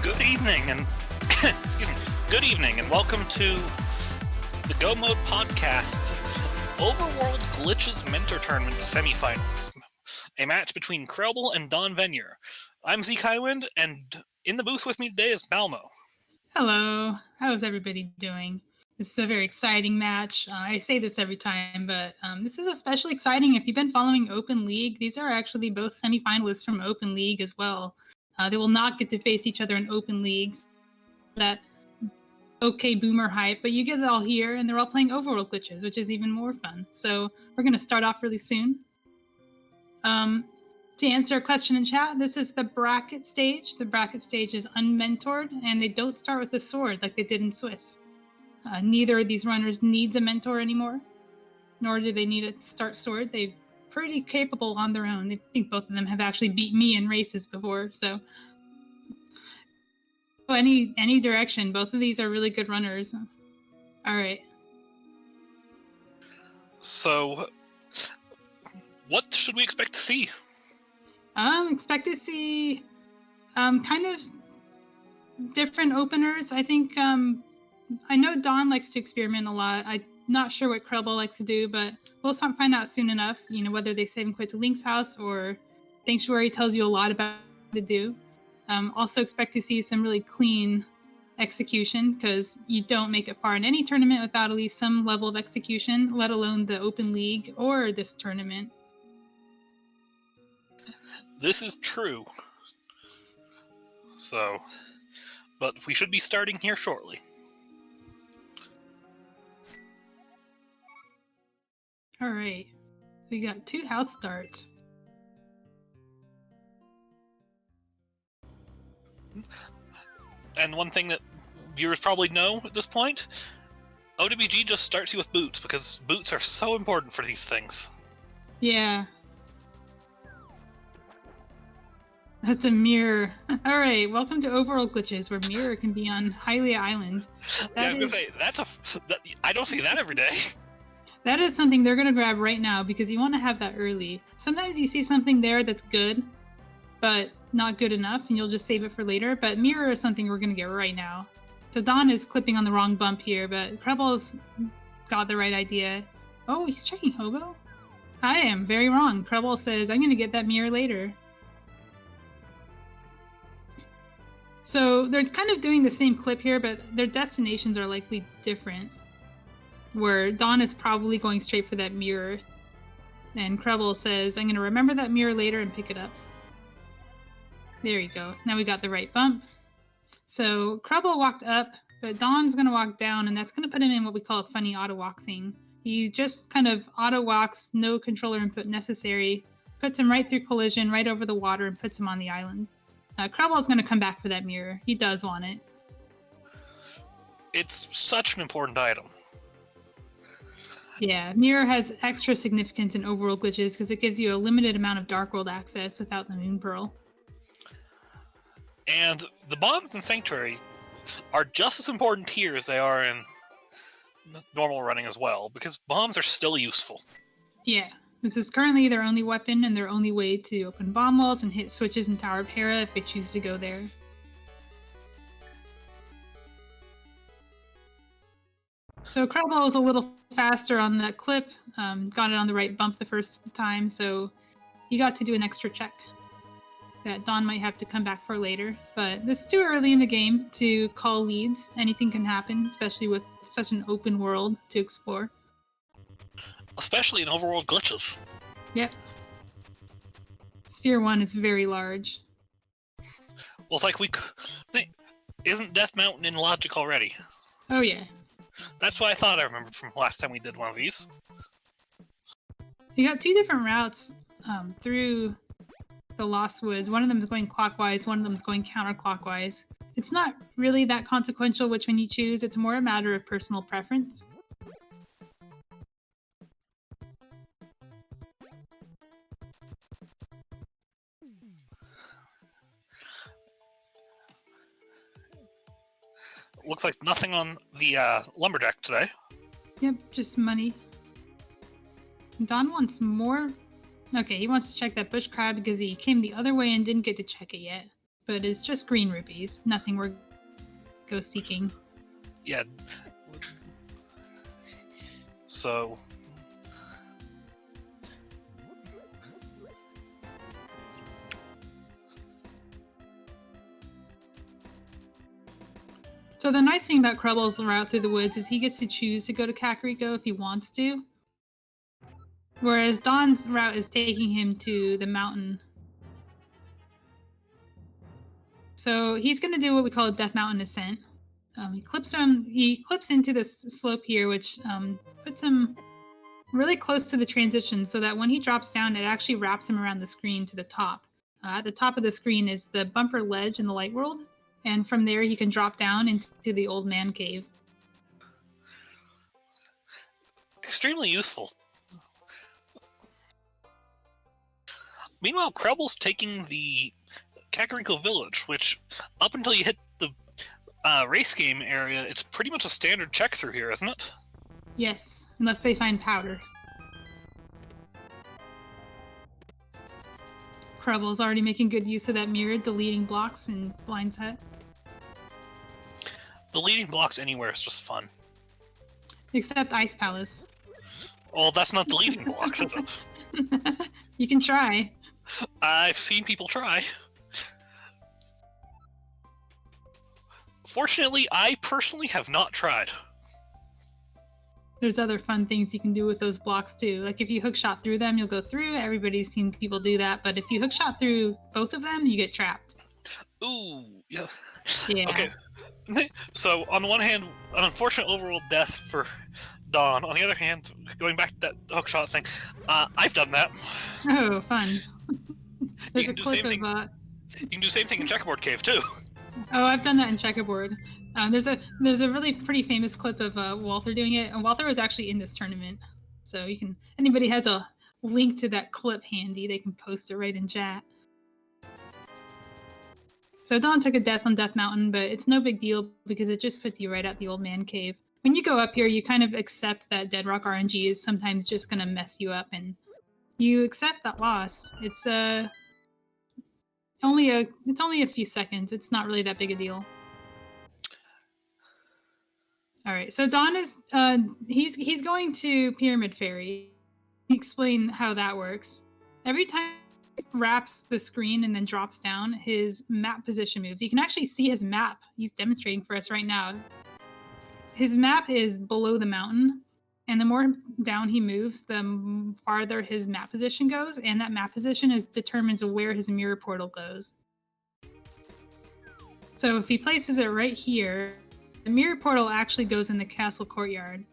Good evening and good evening and welcome to the Go Mode podcast, Overworld Glitches Mentor Tournament Semifinals, a match between Krelbel and Dawnvenure. I'm Zeke Highwind, and in the booth with me today is Malmo. Hello, how's everybody doing? This is a very exciting match. I say this every time, but this is especially exciting if you've been following Open League. These are actually both semifinalists from Open League as well. They will not get to face each other in Open Leagues. That okay boomer hype, but you get it all here, and they're all playing Overworld Glitches, which is even more fun. So we're going to start off really soon. To answer a question in chat, this is the bracket stage. The bracket stage is unmentored, and they don't start with the sword like they did in Swiss. Neither of these runners needs a mentor anymore, nor do they need a start sword. They're pretty capable on their own. I think both of them have actually beat me in races before, so any direction. Both of these are really good runners. All right. So, what should we expect to see? Expect to see kind of different openers. I think I know Dawn likes to experiment a lot. I'm not sure what Krelbel likes to do, but we'll find out soon enough, whether they save and quit to Link's house or Sanctuary tells you a lot about what to do. Also expect to see some really clean execution, because you don't make it far in any tournament without at least some level of execution, let alone the Open League or this tournament. This is true. So, but we should be starting here shortly. All right. We got 2 house starts. And one thing that viewers probably know at this point, OWG just starts you with boots, because boots are so important for these things. Yeah. That's a mirror. All right, welcome to Overworld Glitches, where mirror can be on Hylia Island. I was gonna say I don't see that every day. That is something they're gonna grab right now, because you want to have that early. Sometimes you see something there that's good, but not good enough, and you'll just save it for later. But mirror is something we're gonna get right now. So Dawn is clipping on the wrong bump here, but Krelbel's got the right idea. Oh, he's checking Hobo? I am very wrong. Krelbel says, I'm gonna get that mirror later. So they're kind of doing the same clip here, but their destinations are likely different. Where Dawn is probably going straight for that mirror. And Krelbel says, I'm going to remember that mirror later and pick it up. There you go. Now we got the right bump. So Krelbel walked up, but Dawn's going to walk down, and that's going to put him in what we call a funny auto walk thing. He just kind of auto walks, no controller input necessary, puts him right through collision, right over the water, and puts him on the island. Krelbel's going to come back for that mirror. He does want it. It's such an important item. Yeah, mirror has extra significance in Overworld Glitches because it gives you a limited amount of Dark World access without the Moon Pearl. And the bombs in Sanctuary are just as important here as they are in normal running as well, because bombs are still useful. Yeah. This is currently their only weapon and their only way to open bomb walls and hit switches in Tower of Hera if they choose to go there. So Krelbel was a little faster on that clip, got it on the right bump the first time, so he got to do an extra check that Dawn might have to come back for later. But this is too early in the game to call leads. Anything can happen, especially with such an open world to explore. Especially in Overworld Glitches. Yep. Sphere 1 is very large. Well, it's like isn't Death Mountain in Logic already? Oh, yeah. That's what I thought I remembered from last time we did one of these. You got 2 different routes through the Lost Woods. One of them is going clockwise, one of them is going counterclockwise. It's not really that consequential which one you choose. It's more a matter of personal preference. Looks like nothing on the lumberjack today. Yep, just money. Dawn wants more. Okay, he wants to check that bush crab because he came the other way and didn't get to check it yet. but it's just green rupees. Nothing we're go seeking. Yeah. So... So the nice thing about Krelbel's route through the woods is he gets to choose to go to Kakariko if he wants to. Whereas Dawn's route is taking him to the mountain. So he's going to do what we call a Death Mountain Ascent. He clips into this slope here, which puts him really close to the transition so that when he drops down, it actually wraps him around the screen to the top. At the top of the screen is the bumper ledge in the light world. And from there, he can drop down into the old man cave. Extremely useful. Meanwhile, krelbel's taking the Kakariko village, which, up until you hit the race game area, it's pretty much a standard check through here, isn't it? Yes, unless they find powder. Krelbel's already making good use of that mirror, deleting blocks in Blind's Hut. Deleting blocks anywhere is just fun. Except Ice Palace. Well, that's not deleting blocks, is it? You can try. I've seen people try. Fortunately, I personally have not tried. There's other fun things you can do with those blocks too. Like if you hookshot through them, you'll go through. Everybody's seen people do that. But if you hookshot through both of them, you get trapped. Ooh, yeah. Yeah. Okay. So, on the one hand, an unfortunate overworld death for Dawn. On the other hand, going back to that hookshot thing, I've done that. Oh, fun. There's You a can do clip same of... You can do the same thing in Checkerboard Cave, too. Oh, I've done that in Checkerboard. There's a really pretty famous clip of Walther doing it, and Walther was actually in this tournament. So you can, anybody has a link to that clip handy, they can post it right in chat. So Dawn took a death on Death Mountain, but it's no big deal because it just puts you right at the old man cave. When you go up here, you kind of accept that Dead Rock RNG is sometimes just going to mess you up, and you accept that loss. It's only a few seconds. It's not really that big a deal. All right, so Dawn is he's going to Pyramid Fairy. Explain how that works. Every time he wraps the screen and then drops down, his map position moves. You can actually see his map. He's demonstrating for us right now. His map is below the mountain, and the more down he moves, the farther his map position goes, and that map position determines where his mirror portal goes. So if he places it right here, the mirror portal actually goes in the castle courtyard.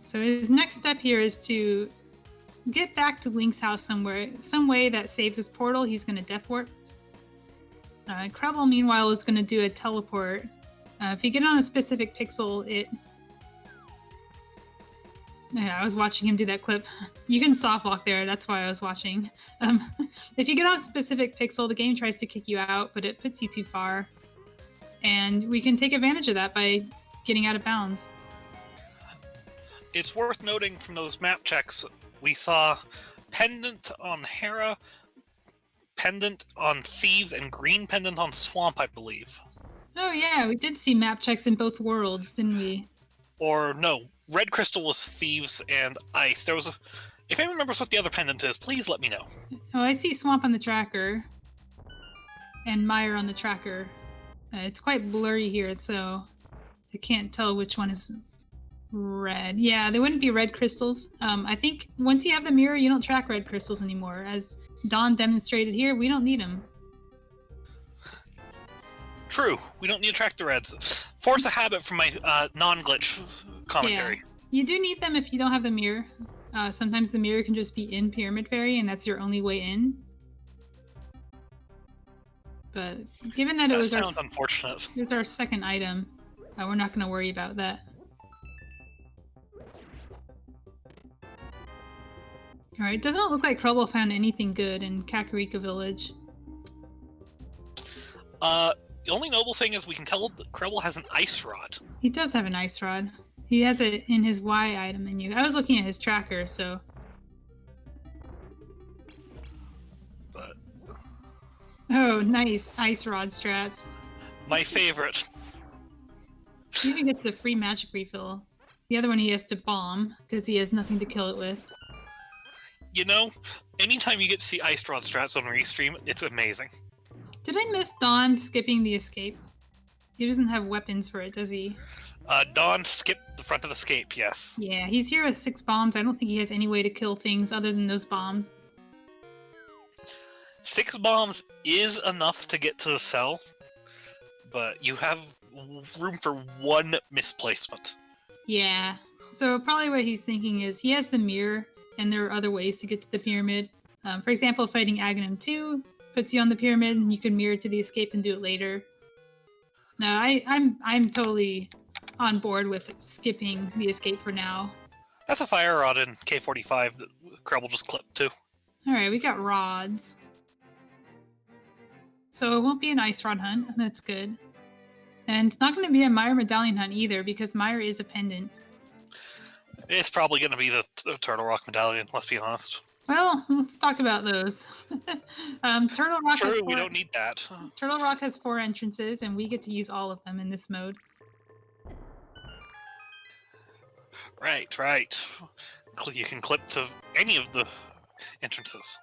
So his next step here is to get back to Link's house somewhere, some way that saves his portal. He's going to death warp. Krelbel, meanwhile, is going to do a teleport. If you get on a specific pixel, Yeah, I was watching him do that clip. You can soft lock there, that's why I was watching. If you get on a specific pixel, the game tries to kick you out, but it puts you too far. And we can take advantage of that by getting out of bounds. It's worth noting from those map checks, we saw Pendant on Hera, Pendant on Thieves, and Green Pendant on Swamp, I believe. Oh yeah, we did see map checks in both worlds, didn't we? Or no, Red Crystal was Thieves and Ice. There was a... If anyone remembers what the other pendant is, please let me know. Oh, I see Swamp on the tracker. And Mire on the tracker. It's quite blurry here, so I can't tell which one is red. Yeah, they wouldn't be red crystals. I think once you have the mirror, you don't track red crystals anymore. As Dawn demonstrated here, we don't need them. True, we don't need to track the reds. Force a habit from my non-glitch commentary. Yeah. You do need them if you don't have the mirror. Sometimes the mirror can just be in Pyramid Fairy, and that's your only way in. But given that That sounds unfortunate. It's our second item, we're not going to worry about that. Alright, doesn't look like Krelbel found anything good in Kakariko Village. The only noble thing is we can tell that Krelbel has an ice rod. He does have an ice rod. He has it in his Y item menu. I was looking at his tracker, so. But Oh, nice. Ice Rod strats. my favorite. He even gets a free magic refill. The other one he has to bomb, because he has nothing to kill it with. You know, anytime you get to see Ice Rod strats on Restream, it's amazing. Did I miss Dawn skipping the escape? He doesn't have weapons for it, does he? Dawn skipped the front of escape, yes. Yeah, he's here with 6 bombs. I don't think he has any way to kill things other than those bombs. 6 bombs is enough to get to the cell, but you have room for 1 misplacement. Yeah, so probably what he's thinking is he has the mirror, and there are other ways to get to the pyramid. For example, fighting Aghanim 2 puts you on the pyramid, and you can mirror to the escape and do it later. No, I'm totally on board with skipping the escape for now. That's a fire rod in K45 that krelbel just clipped too. Alright, we got rods. So it won't be an ice rod hunt, that's good. And it's not going to be a Myra medallion hunt either, because Myra is a pendant. It's probably going to be the Turtle Rock medallion, let's be honest. Well, let's talk about those. Turtle Rock True, we don't need that. Turtle Rock has 4 entrances, and we get to use all of them in this mode. Right. You can clip to any of the entrances.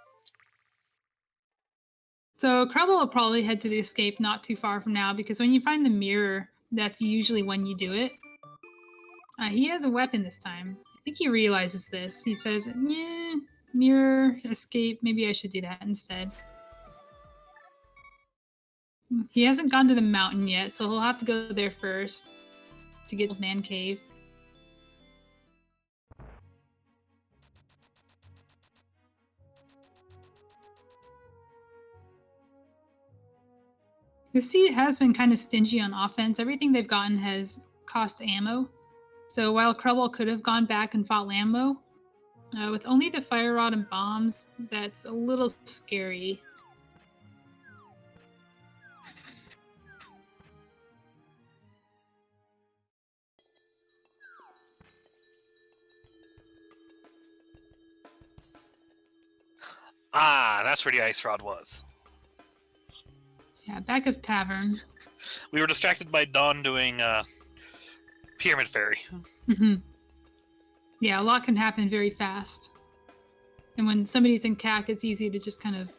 So krelbel will probably head to the escape not too far from now, because when you find the mirror, that's usually when you do it. He has a weapon this time. I think he realizes this. He says, "Yeah, mirror, escape, maybe I should do that instead." He hasn't gone to the mountain yet, so he'll have to go there first to get the man cave. The Seed has been kind of stingy on offense. Everything they've gotten has cost ammo. So while krelbel could have gone back and fought Lambo, with only the fire rod and bombs, that's a little scary. Ah, that's where the ice rod was. Yeah, back of tavern. We were distracted by Dawn doing Pyramid Fairy. Mm-hmm. Yeah, a lot can happen very fast. And when somebody's in CAC, it's easy to just kind of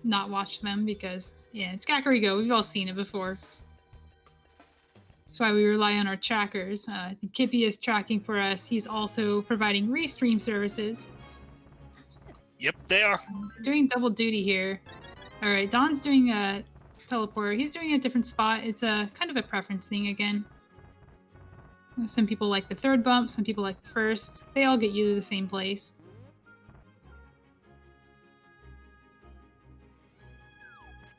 not watch them because, yeah, it's Kakariko. We've all seen it before. That's why we rely on our trackers. Kippy is tracking for us. He's also providing restream services. Yep, they are. Doing double duty here. All right, Don's doing a teleporter. He's doing a different spot. It's a kind of a preference thing again. Some people like the third bump, some people like the first. They all get you to the same place.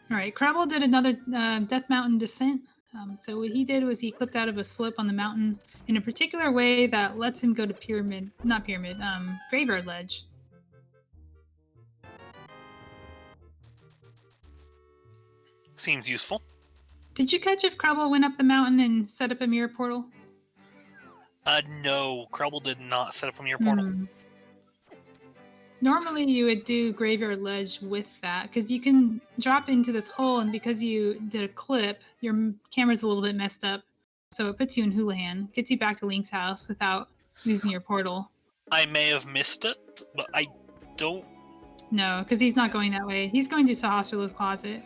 All right, krelbel did another Death Mountain descent. So what he did was he clipped out of a slope on the mountain in a particular way that lets him go to graveyard ledge. Seems useful. Did you catch if krelbel went up the mountain and set up a mirror portal? No, krelbel did not set up a mirror portal. Normally you would do graveyard ledge with that, because you can drop into this hole, and because you did a clip, your camera's a little bit messed up, so it puts you in Houlihan, gets you back to Link's house without losing your portal. I may have missed it, but I don't... No, because he's not going that way. He's going to Sahasrarla's closet.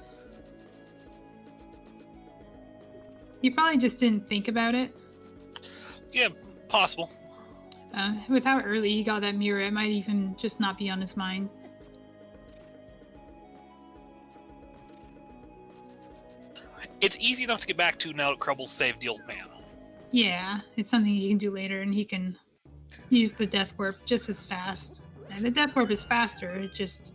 You probably just didn't think about it. Yeah, possible. With how early he got that mirror, it might even just not be on his mind. It's easy enough to get back to now that krelbel's saved the old man. Yeah, it's something he can do later, and he can use the Death Warp just as fast. And the Death Warp is faster. It just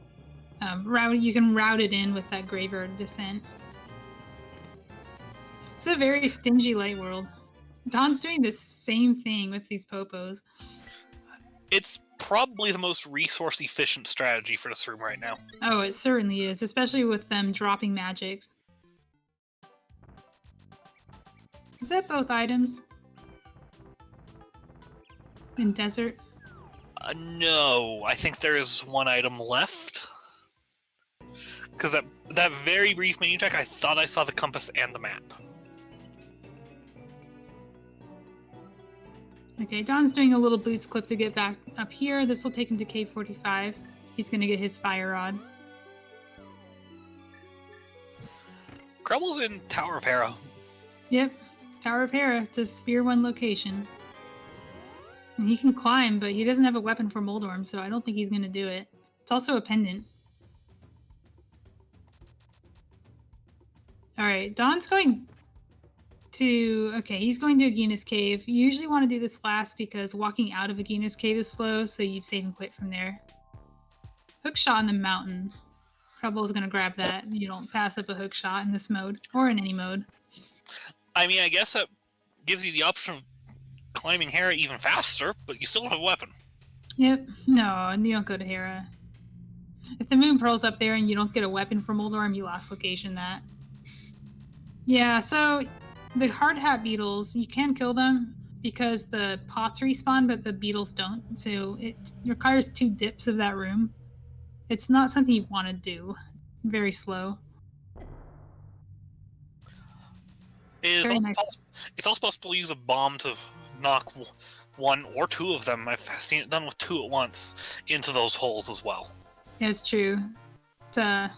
you can route it in with that graveyard descent. It's a very stingy light world. Don's doing the same thing with these popos. It's probably the most resource-efficient strategy for this room right now. Oh, it certainly is, especially with them dropping magics. Is that both items? in desert? No, I think there is one item left. Because that very brief menu check, I thought I saw the compass and the map. Okay, Don's doing a little boots clip to get back up here. This will take him to K45. He's going to get his fire rod. Krelbel's in Tower of Hera. Yep, Tower of Hera. It's a Sphere 1 location. And he can climb, but he doesn't have a weapon for Moldorm, so I don't think he's going to do it. It's also a pendant. Alright, Don's going to... Okay, he's going to Agina's Cave. You usually want to do this last because walking out of Agina's Cave is slow, so you save and quit from there. Hook shot on the mountain. Krelbel's going to grab that. You don't pass up a hook shot in this mode, or in any mode. I mean, I guess that gives you the option of climbing Hera even faster, but you still don't have a weapon. Yep. No, you don't go to Hera. If the Moon Pearl's up there and you don't get a weapon for Moldorm, you lost location that. Yeah, so the hard hat beetles, you can kill them because the pots respawn, but the beetles don't. So it requires 2 dips of that room. It's not something you want to do. Very slow. It's also possible to use a bomb to knock 1 or 2 of them. I've seen it done with 2 at once into those holes as well. Yeah, it's true. It's a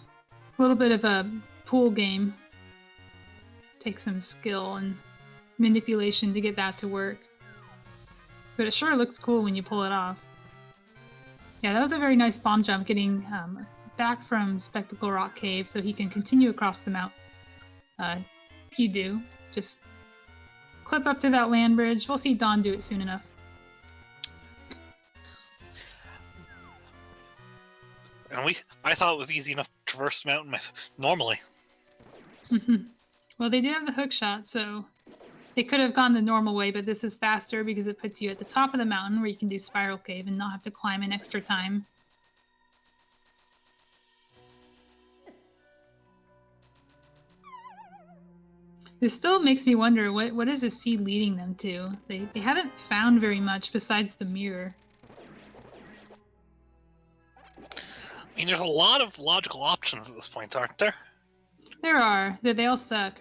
little bit of a pool game. Takes some skill and manipulation to get that to work. But it sure looks cool when you pull it off. Yeah, that was a very nice bomb jump getting back from Spectacle Rock Cave so he can continue across the mountain. You do. Just clip up to that land bridge. We'll see Dawn do it soon enough. And I thought it was easy enough to traverse the mountain normally. Well, they do have the hook shot, so they could have gone the normal way, but this is faster because it puts you at the top of the mountain where you can do Spiral Cave and not have to climb an extra time. This still makes me wonder, what is the seed leading them to? They haven't found very much besides the mirror. I mean, there's a lot of logical options at this point, aren't there? There are. They all suck.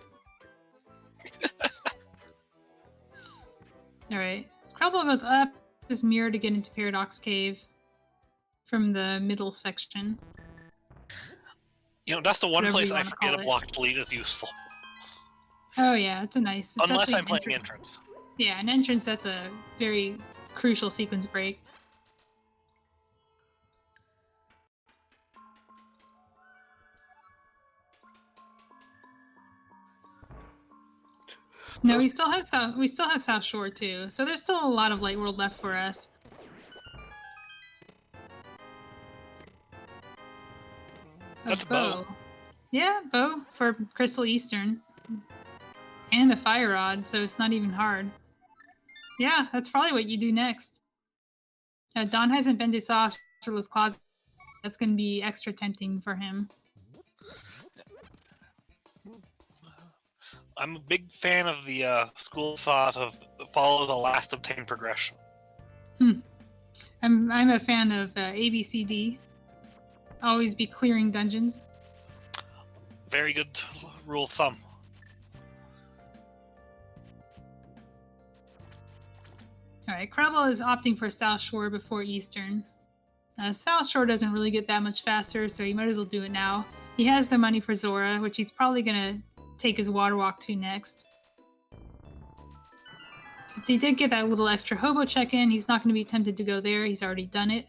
Alright. Krelbel goes up this mirror to get into Paradox Cave from the middle section. You know, that's the one Whatever place you I wanna forget call a it. block delete is useful. Oh yeah, it's a nice... Unless especially I'm playing entrance. Yeah, an entrance, that's a very crucial sequence break. No, we still have South Shore too, so there's still a lot of Light World left for us. That's a bow. Yeah, bow for Crystal Eastern. And a fire rod, so it's not even hard. Yeah, that's probably what you do next. Don hasn't been to Sorcerer's Closet. That's going to be extra tempting for him. I'm a big fan of the school of thought of follow the last obtained progression. I'm a fan of ABCD. Always be clearing dungeons. Very good rule of thumb. Alright, Krelbel is opting for South Shore before Eastern. South Shore doesn't really get that much faster, so he might as well do it now. He has the money for Zora, which he's probably going to take his water walk to next. Since he did get that little extra hobo check-in, he's not going to be tempted to go there. He's already done it.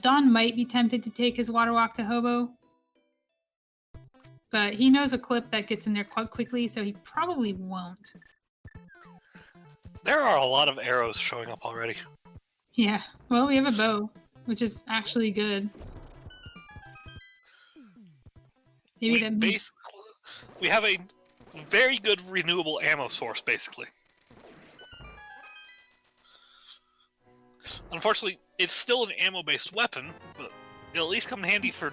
Don might be tempted to take his water walk to hobo, but he knows a clip that gets in there quite quickly, so he probably won't. There are a lot of arrows showing up already. Yeah, well, we have a bow, which is actually good. Maybe that means... We have a very good renewable ammo source, basically. Unfortunately, it's still an ammo-based weapon, but it'll at least come in handy for...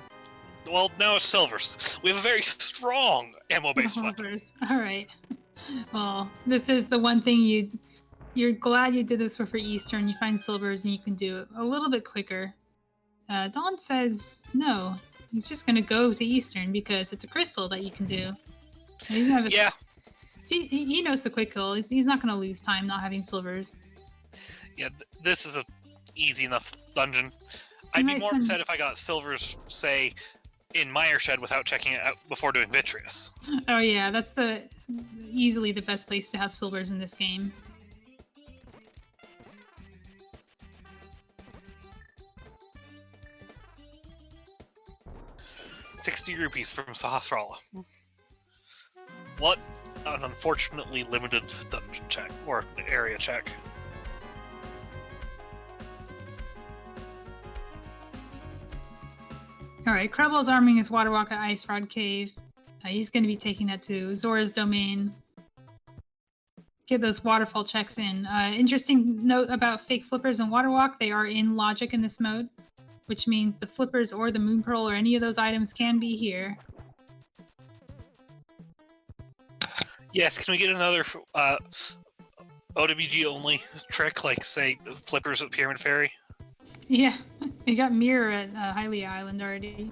Well, now it's silvers. We have a very strong ammo-based weapon. Alright. Well, this is the one thing you you're glad you did this before Eastern. You find silvers and you can do it a little bit quicker. Dawn says no. He's just gonna go to Eastern because it's a crystal that you can do. Yeah. He knows the quick kill. He's not gonna lose time not having silvers. Yeah, this is a easy enough dungeon. I'd be more upset if I got silvers, say, in Mire Shed without checking it out before doing Vitreous. Oh yeah, that's easily the best place to have silvers in this game. ₹60 from Sahasrara. What an unfortunately limited dungeon check, or area check. Alright, Krelbel's arming his Water Walk at Ice Rod Cave. He's going to be taking that to Zora's domain. Get those waterfall checks in. Interesting note about fake flippers and Water Walk, they are in logic in this mode, which means the flippers or the Moon Pearl or any of those items can be here. Yes, can we get another OWG only trick, like, say, flippers at Pyramid Ferry? Yeah, we got Mirror at Hylia Island already.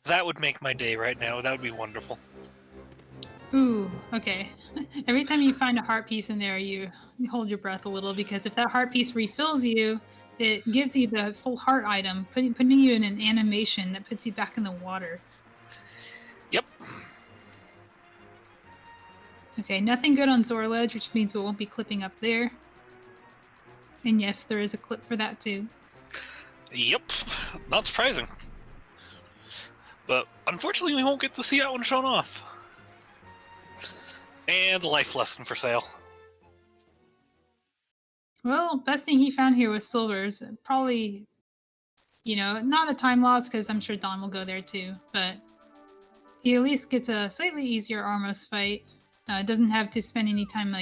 That would make my day right now. That would be wonderful. Ooh, okay. Every time you find a heart piece in there, you hold your breath a little, because if that heart piece refills you, it gives you the full heart item, putting you in an animation that puts you back in the water. Yep. Okay, nothing good on Zora Ledge, which means we won't be clipping up there. And yes, there is a clip for that too. Yep, not surprising. But unfortunately, we won't get to see that one shown off. And life lesson for sale. Well, best thing he found here was silvers. Probably, not a time loss, because I'm sure Dawn will go there too, but he at least gets a slightly easier Armos fight. Doesn't have to spend any time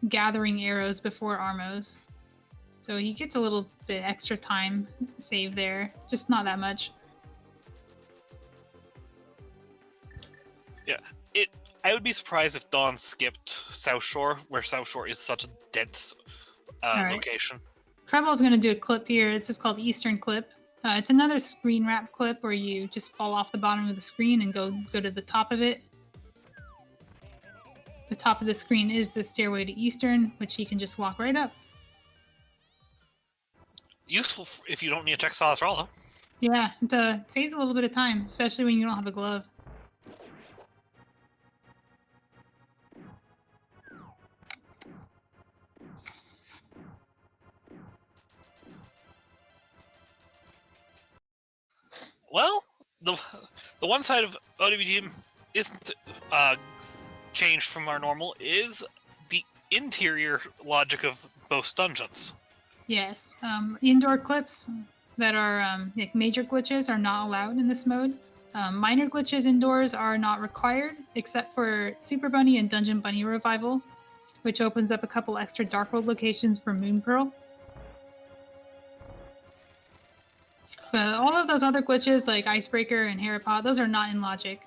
gathering arrows before Armos. So he gets a little bit extra time saved there, just not that much. Yeah, I would be surprised if Dawn skipped South Shore, where South Shore is such a dense location. Krelbel's going to do a clip here. It's just called Eastern Clip. It's another screen wrap clip where you just fall off the bottom of the screen and go to the top of it. The top of the screen is the stairway to Eastern, which you can just walk right up. Useful if you don't need to check Sahasrara. Yeah, it saves a little bit of time, especially when you don't have a glove. Well, the one side of OWG isn't changed from our normal is the interior logic of most dungeons. Yes, indoor clips that are major glitches are not allowed in this mode. Minor glitches indoors are not required, except for Super Bunny and Dungeon Bunny Revival, which opens up a couple extra Dark World locations for Moon Pearl. But all of those other glitches, like Icebreaker and Haripod, those are not in logic.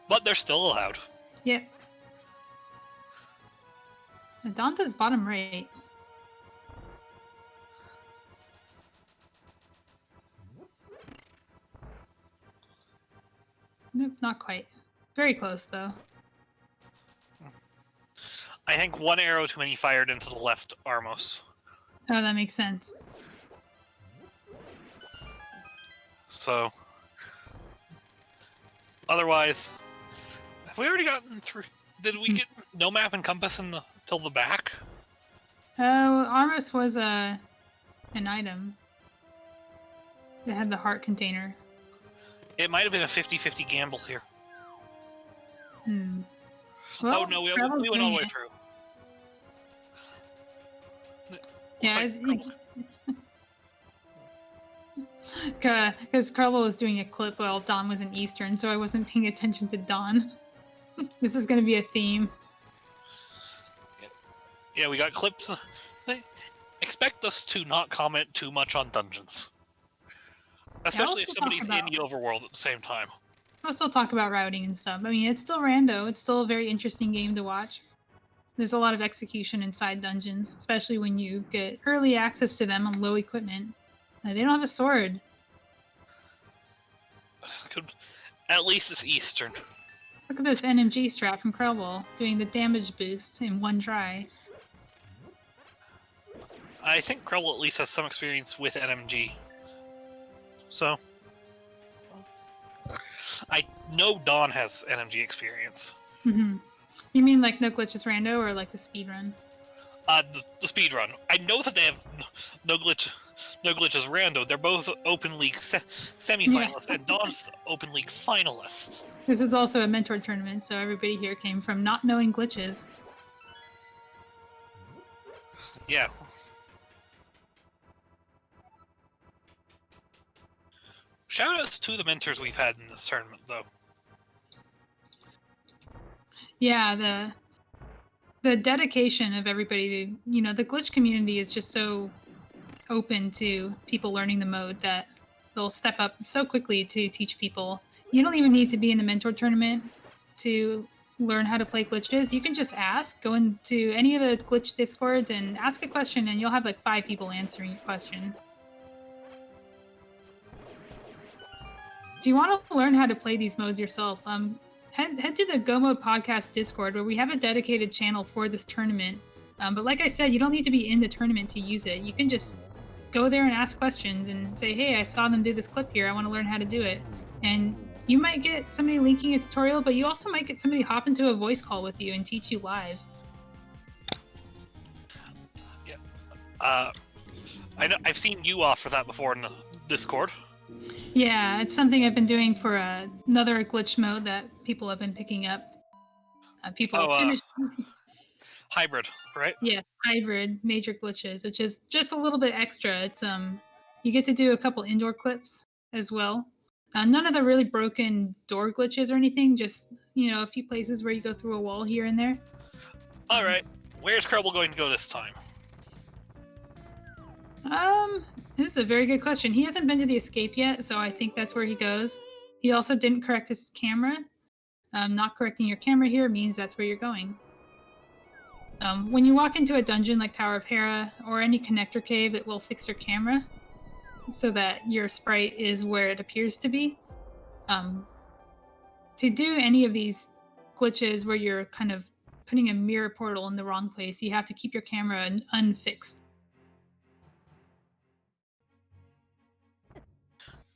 But they're still allowed. Yep. Dante's bottom right. Nope, not quite. Very close, though. I think one arrow too many fired into the left Armos. Oh, that makes sense. So, otherwise, have we already gotten through? Did we get no map and compass till the back? Oh, Armos was an item. It had the heart container. It might have been a 50-50 gamble here. Well, oh no, we went all the way through. Yeah, because Krelbel was doing a clip while Dawn was in Eastern, so I wasn't paying attention to Dawn. This is going to be a theme. Yeah, we got clips. Expect us to not comment too much on dungeons. Especially if somebody's in the overworld at the same time. We'll still talk about routing and stuff. I mean, it's still rando. It's still a very interesting game to watch. there's a lot of execution inside dungeons, especially when you get early access to them on low equipment. They don't have a sword. At least it's Eastern. Look at this NMG strat from krelbel doing the damage boost in one try. I think krelbel at least has some experience with NMG. So, I know Dawn has NMG experience. Mm-hmm. You mean like No Glitches Rando or like the speedrun? The speedrun. I know that they have no glitches Rando. They're both Open League semifinalists, and Dawn's Open League finalist. This is also a mentor tournament, so everybody here came from not knowing glitches. Yeah. Shoutouts to the mentors we've had in this tournament, though. Yeah, the dedication of everybody to, the glitch community is just so open to people learning the mode that they'll step up so quickly to teach people. You don't even need to be in the mentor tournament to learn how to play glitches. You can just ask, go into any of the glitch discords and ask a question, and you'll have like 5 people answering your question. If you want to learn how to play these modes yourself, head to the Go Mode Podcast Discord, where we have a dedicated channel for this tournament. But like I said, you don't need to be in the tournament to use it. You can just go there and ask questions and say, hey, I saw them do this clip here. I want to learn how to do it. And you might get somebody linking a tutorial, but you also might get somebody hop into a voice call with you and teach you live. Yeah. I've seen you offer that before in the Discord. Yeah, it's something I've been doing for another glitch mode that people have been picking up. Hybrid, right? Yeah, hybrid major glitches, which is just a little bit extra. It's you get to do a couple indoor clips as well. None of the really broken door glitches or anything, just a few places where you go through a wall here and there. All right, where's krelbel going to go this time? This is a very good question. He hasn't been to the escape yet, so I think that's where he goes. He also didn't correct his camera. Not correcting your camera here means that's where you're going. When you walk into a dungeon like Tower of Hera or any connector cave, it will fix your camera so that your sprite is where it appears to be. To do any of these glitches where you're kind of putting a mirror portal in the wrong place, you have to keep your camera unfixed.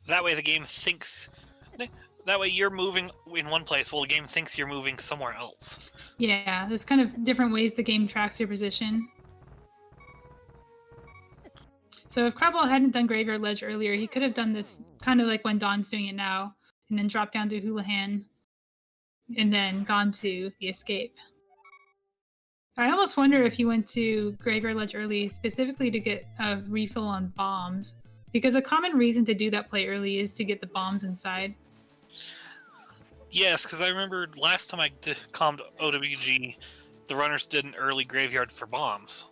That way the game thinks... That way you're moving in one place while the game thinks you're moving somewhere else. Yeah, there's kind of different ways the game tracks your position. So if krelbel hadn't done Graveyard Ledge earlier, he could have done this kind of like when Dawn's doing it now, and then dropped down to Houlihan, and then gone to the escape. I almost wonder if he went to Graveyard Ledge early specifically to get a refill on bombs, because a common reason to do that play early is to get the bombs inside. Yes, because I remember last time I commed OWG, the runners did an early graveyard for bombs.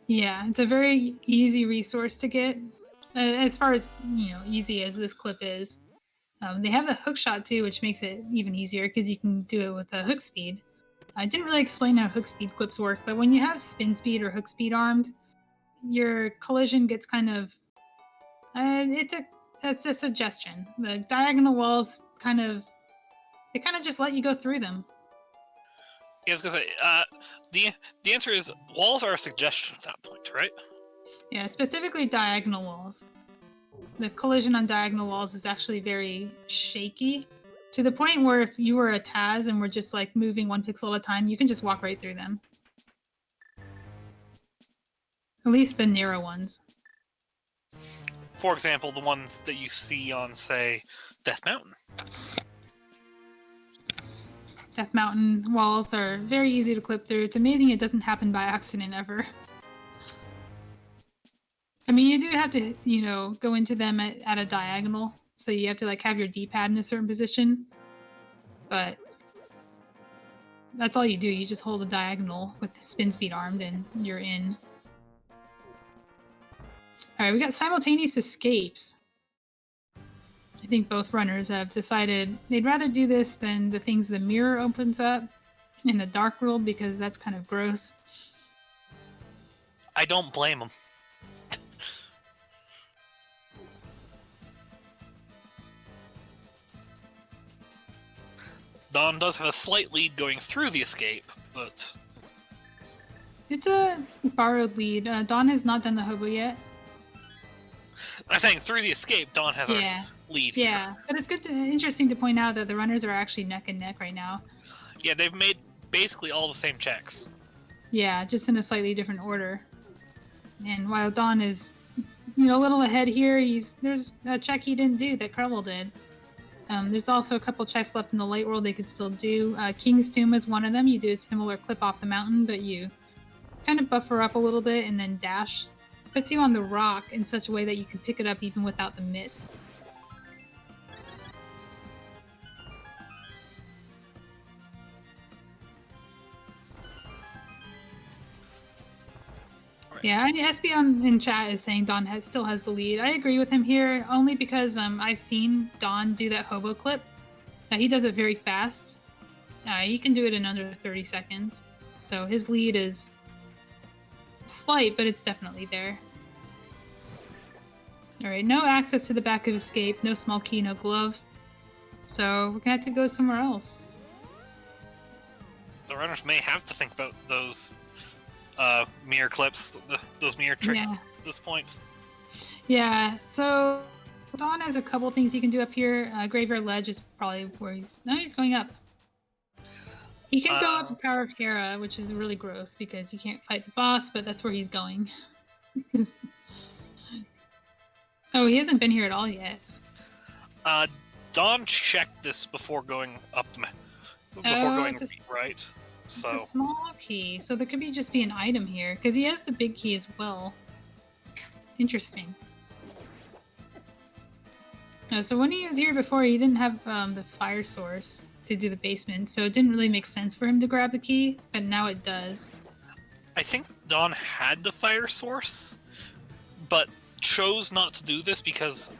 Yeah, it's a very easy resource to get, as far as, easy as this clip is. They have the hook shot too, which makes it even easier because you can do it with a hook speed. I didn't really explain how hook speed clips work, but when you have spin speed or hook speed armed, your collision gets kind of... it's a suggestion. The diagonal walls they kind of just let you go through them. Yeah, I was gonna say, the answer is walls are a suggestion at that point, right? Yeah, specifically diagonal walls. The collision on diagonal walls is actually very shaky, to the point where if you were a Taz and were just like moving 1 pixel at a time, you can just walk right through them. At least the narrow ones. For example, the ones that you see on, say, Death Mountain. Death Mountain walls are very easy to clip through. It's amazing it doesn't happen by accident ever. I mean, you do have to, go into them at a diagonal, so you have to have your D-pad in a certain position. But that's all you do. You just hold a diagonal with the spin speed armed, and you're in. All right, we got simultaneous escapes. I think both runners have decided they'd rather do this than the things the mirror opens up. in the dark world because that's kind of gross. I don't blame him. Dawn does have a slight lead going through the escape, but... It's a borrowed lead. Dawn has not done the hobo yet. I'm saying through the escape, Dawn has our lead here. But it's interesting to point out that the runners are actually neck and neck right now. Yeah, they've made basically all the same checks. Yeah, just in a slightly different order. And while Dawn is, a little ahead here, there's a check he didn't do that krelbel did. There's also a couple checks left in the light world they could still do. King's Tomb is one of them. You do a similar clip off the mountain, but you kind of buffer up a little bit and then dash. Puts you on the rock in such a way that you can pick it up even without the mitts. Right. Yeah, SB in chat is saying Dawn still has the lead. I agree with him here, only because I've seen Dawn do that hobo clip. He does it very fast. He can do it in under 30 seconds. So his lead is slight, but it's definitely there. Alright, no access to the back of escape, no small key, no glove. So we're gonna have to go somewhere else. The runners may have to think about those mirror clips, those mirror tricks at this point. Yeah, so Dawn has a couple things he can do up here. Graveyard Ledge is probably where he's going up. He can go up to Power of Hera, which is really gross because he can't fight the boss, but that's where he's going. Oh, he hasn't been here at all yet. Dawn checked this before going up, going right. So it's a small key, so there could just be an item here because he has the big key as well. Interesting. So when he was here before, he didn't have the fire source to do the basement, so it didn't really make sense for him to grab the key, but now it does. I think Dawn had the fire source, but chose not to do this because,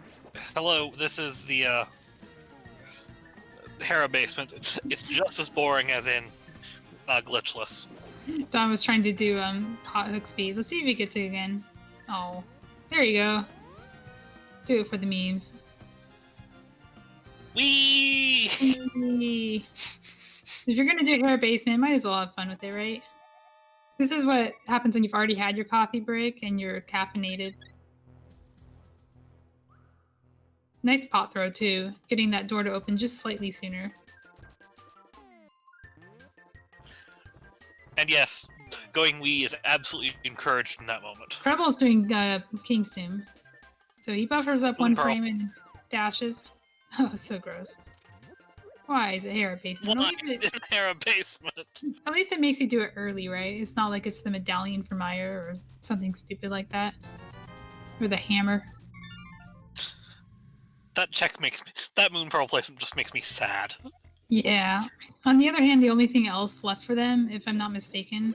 hello, this is the Hera basement. It's just as boring as in glitchless. Dawn was trying to do hot hook speed. Let's see if he gets it again. Oh, there you go. Do it for the memes. Whee! If you're gonna do Hera basement, might as well have fun with it, right? This is what happens when you've already had your coffee break and you're caffeinated. Nice pot throw, too. Getting that door to open just slightly sooner. And yes, going Wii is absolutely encouraged in that moment. krelbel's doing King's Tomb. So he buffers up one frame and dashes. Oh, so gross. Why is it Hera basement? Why is it Hera basement? At least it makes you do it early, right? It's not like it's the medallion for Maya or something stupid like that. Or the hammer. That check that Moon Pearl placement just makes me sad. Yeah. On the other hand, the only thing else left for them, if I'm not mistaken,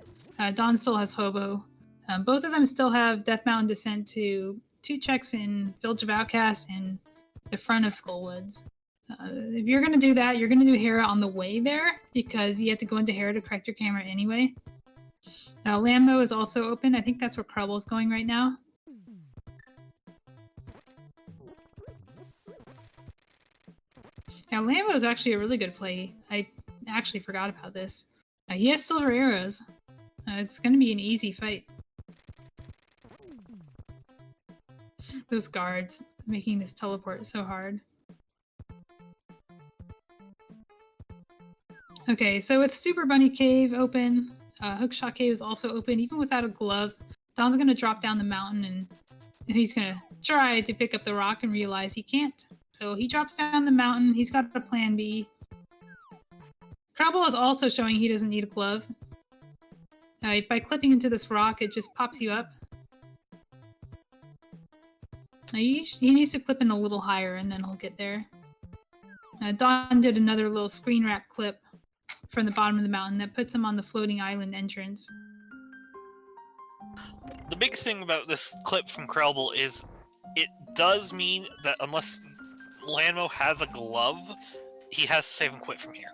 Dawn still has Hobo. Both of them still have Death Mountain Descent to 2 checks in Village of Outcasts and the front of Skullwoods. If you're going to do that, you're going to do Hera on the way there, because you have to go into Hera to correct your camera anyway. Malmo is also open. I think that's where krelbel is going right now. Now, Malmo is actually a really good play. I actually forgot about this. He has silver arrows. It's going to be an easy fight. Those guards making this teleport so hard. Okay, so with Super Bunny Cave open, Hookshot Cave is also open, even without a glove. Don's going to drop down the mountain and he's going to try to pick up the rock and realize he can't. So he drops down the mountain. He's got a plan B. krelbel is also showing he doesn't need a glove. By clipping into this rock, it just pops you up. He needs to clip in a little higher and then he'll get there. Dawn did another little screen wrap clip from the bottom of the mountain that puts him on the floating island entrance. The big thing about this clip from krelbel is it does mean that unless Malmo has a glove, he has to save and quit from here.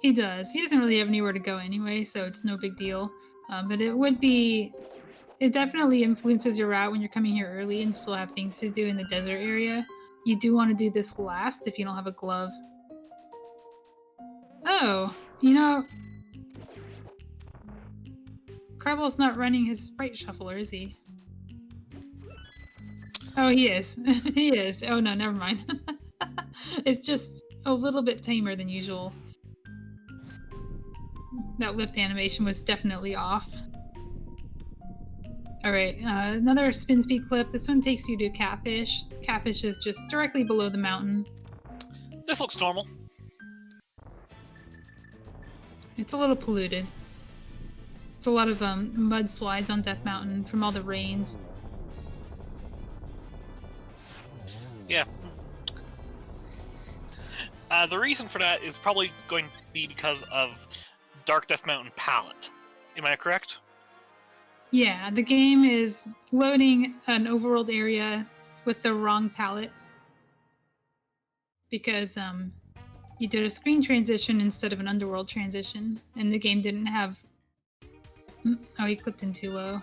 He does. He doesn't really have anywhere to go anyway, so it's no big deal. But it would be... It definitely influences your route when you're coming here early and still have things to do in the desert area. You do want to do this last if you don't have a glove. Oh, you know... Krelbel's not running his sprite shuffler, is he? Oh, he is. He is. Oh no, never mind. It's just a little bit tamer than usual. That lift animation was definitely off. Alright, another spin speed clip. This one takes you to Catfish. Catfish is just directly below the mountain. This looks normal. It's a little polluted. It's a lot of mudslides on Death Mountain from all the rains. Yeah. The reason for that is probably going to be because of Dark Death Mountain palette. Am I correct? Yeah, the game is loading an overworld area with the wrong palette. Because you did a screen transition instead of an underworld transition, and the game didn't have... Oh, he clipped in too low.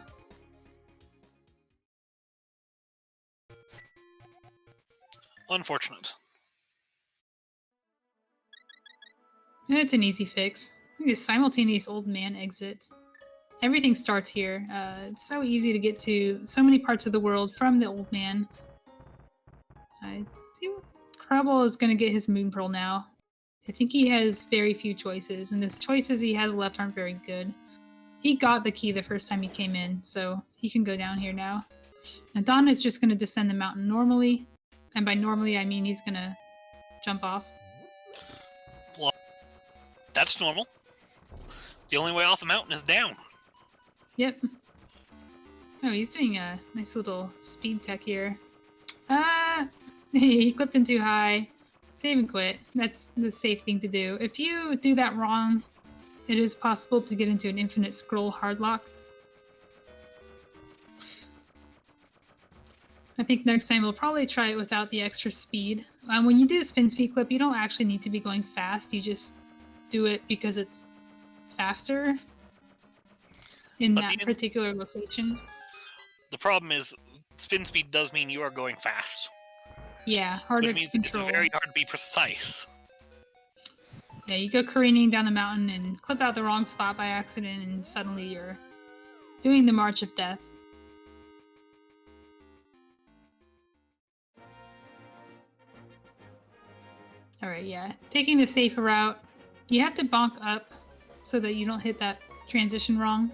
Unfortunate. It's an easy fix. Look at this simultaneous old man exits. Everything starts here. It's so easy to get to so many parts of the world from the old man. I see Krelbel is going to get his Moon Pearl now. I think he has very few choices, and the choices he has left aren't very good. He got the key the first time he came in, so he can go down here now. And Dawn is just going to descend the mountain normally, and by normally I mean he's going to jump off. Well, that's normal. The only way off the mountain is down. Yep. Oh, he's doing a nice little speed tech here. He clipped in too high. Save and quit. That's the safe thing to do. If you do that wrong, it is possible to get into an infinite scroll hardlock. I think next time we'll probably try it without the extra speed. When you do a spin speed clip, you don't actually need to be going fast. You just do it because it's faster in that particular location. The problem is, spin speed does mean you are going fast. Yeah, harder which means to control. It's very hard to be precise. Yeah, you go careening down the mountain and clip out the wrong spot by accident, and suddenly you're doing the March of Death. Alright, yeah. Taking the safer route, you have to bonk up so that you don't hit that transition wrong.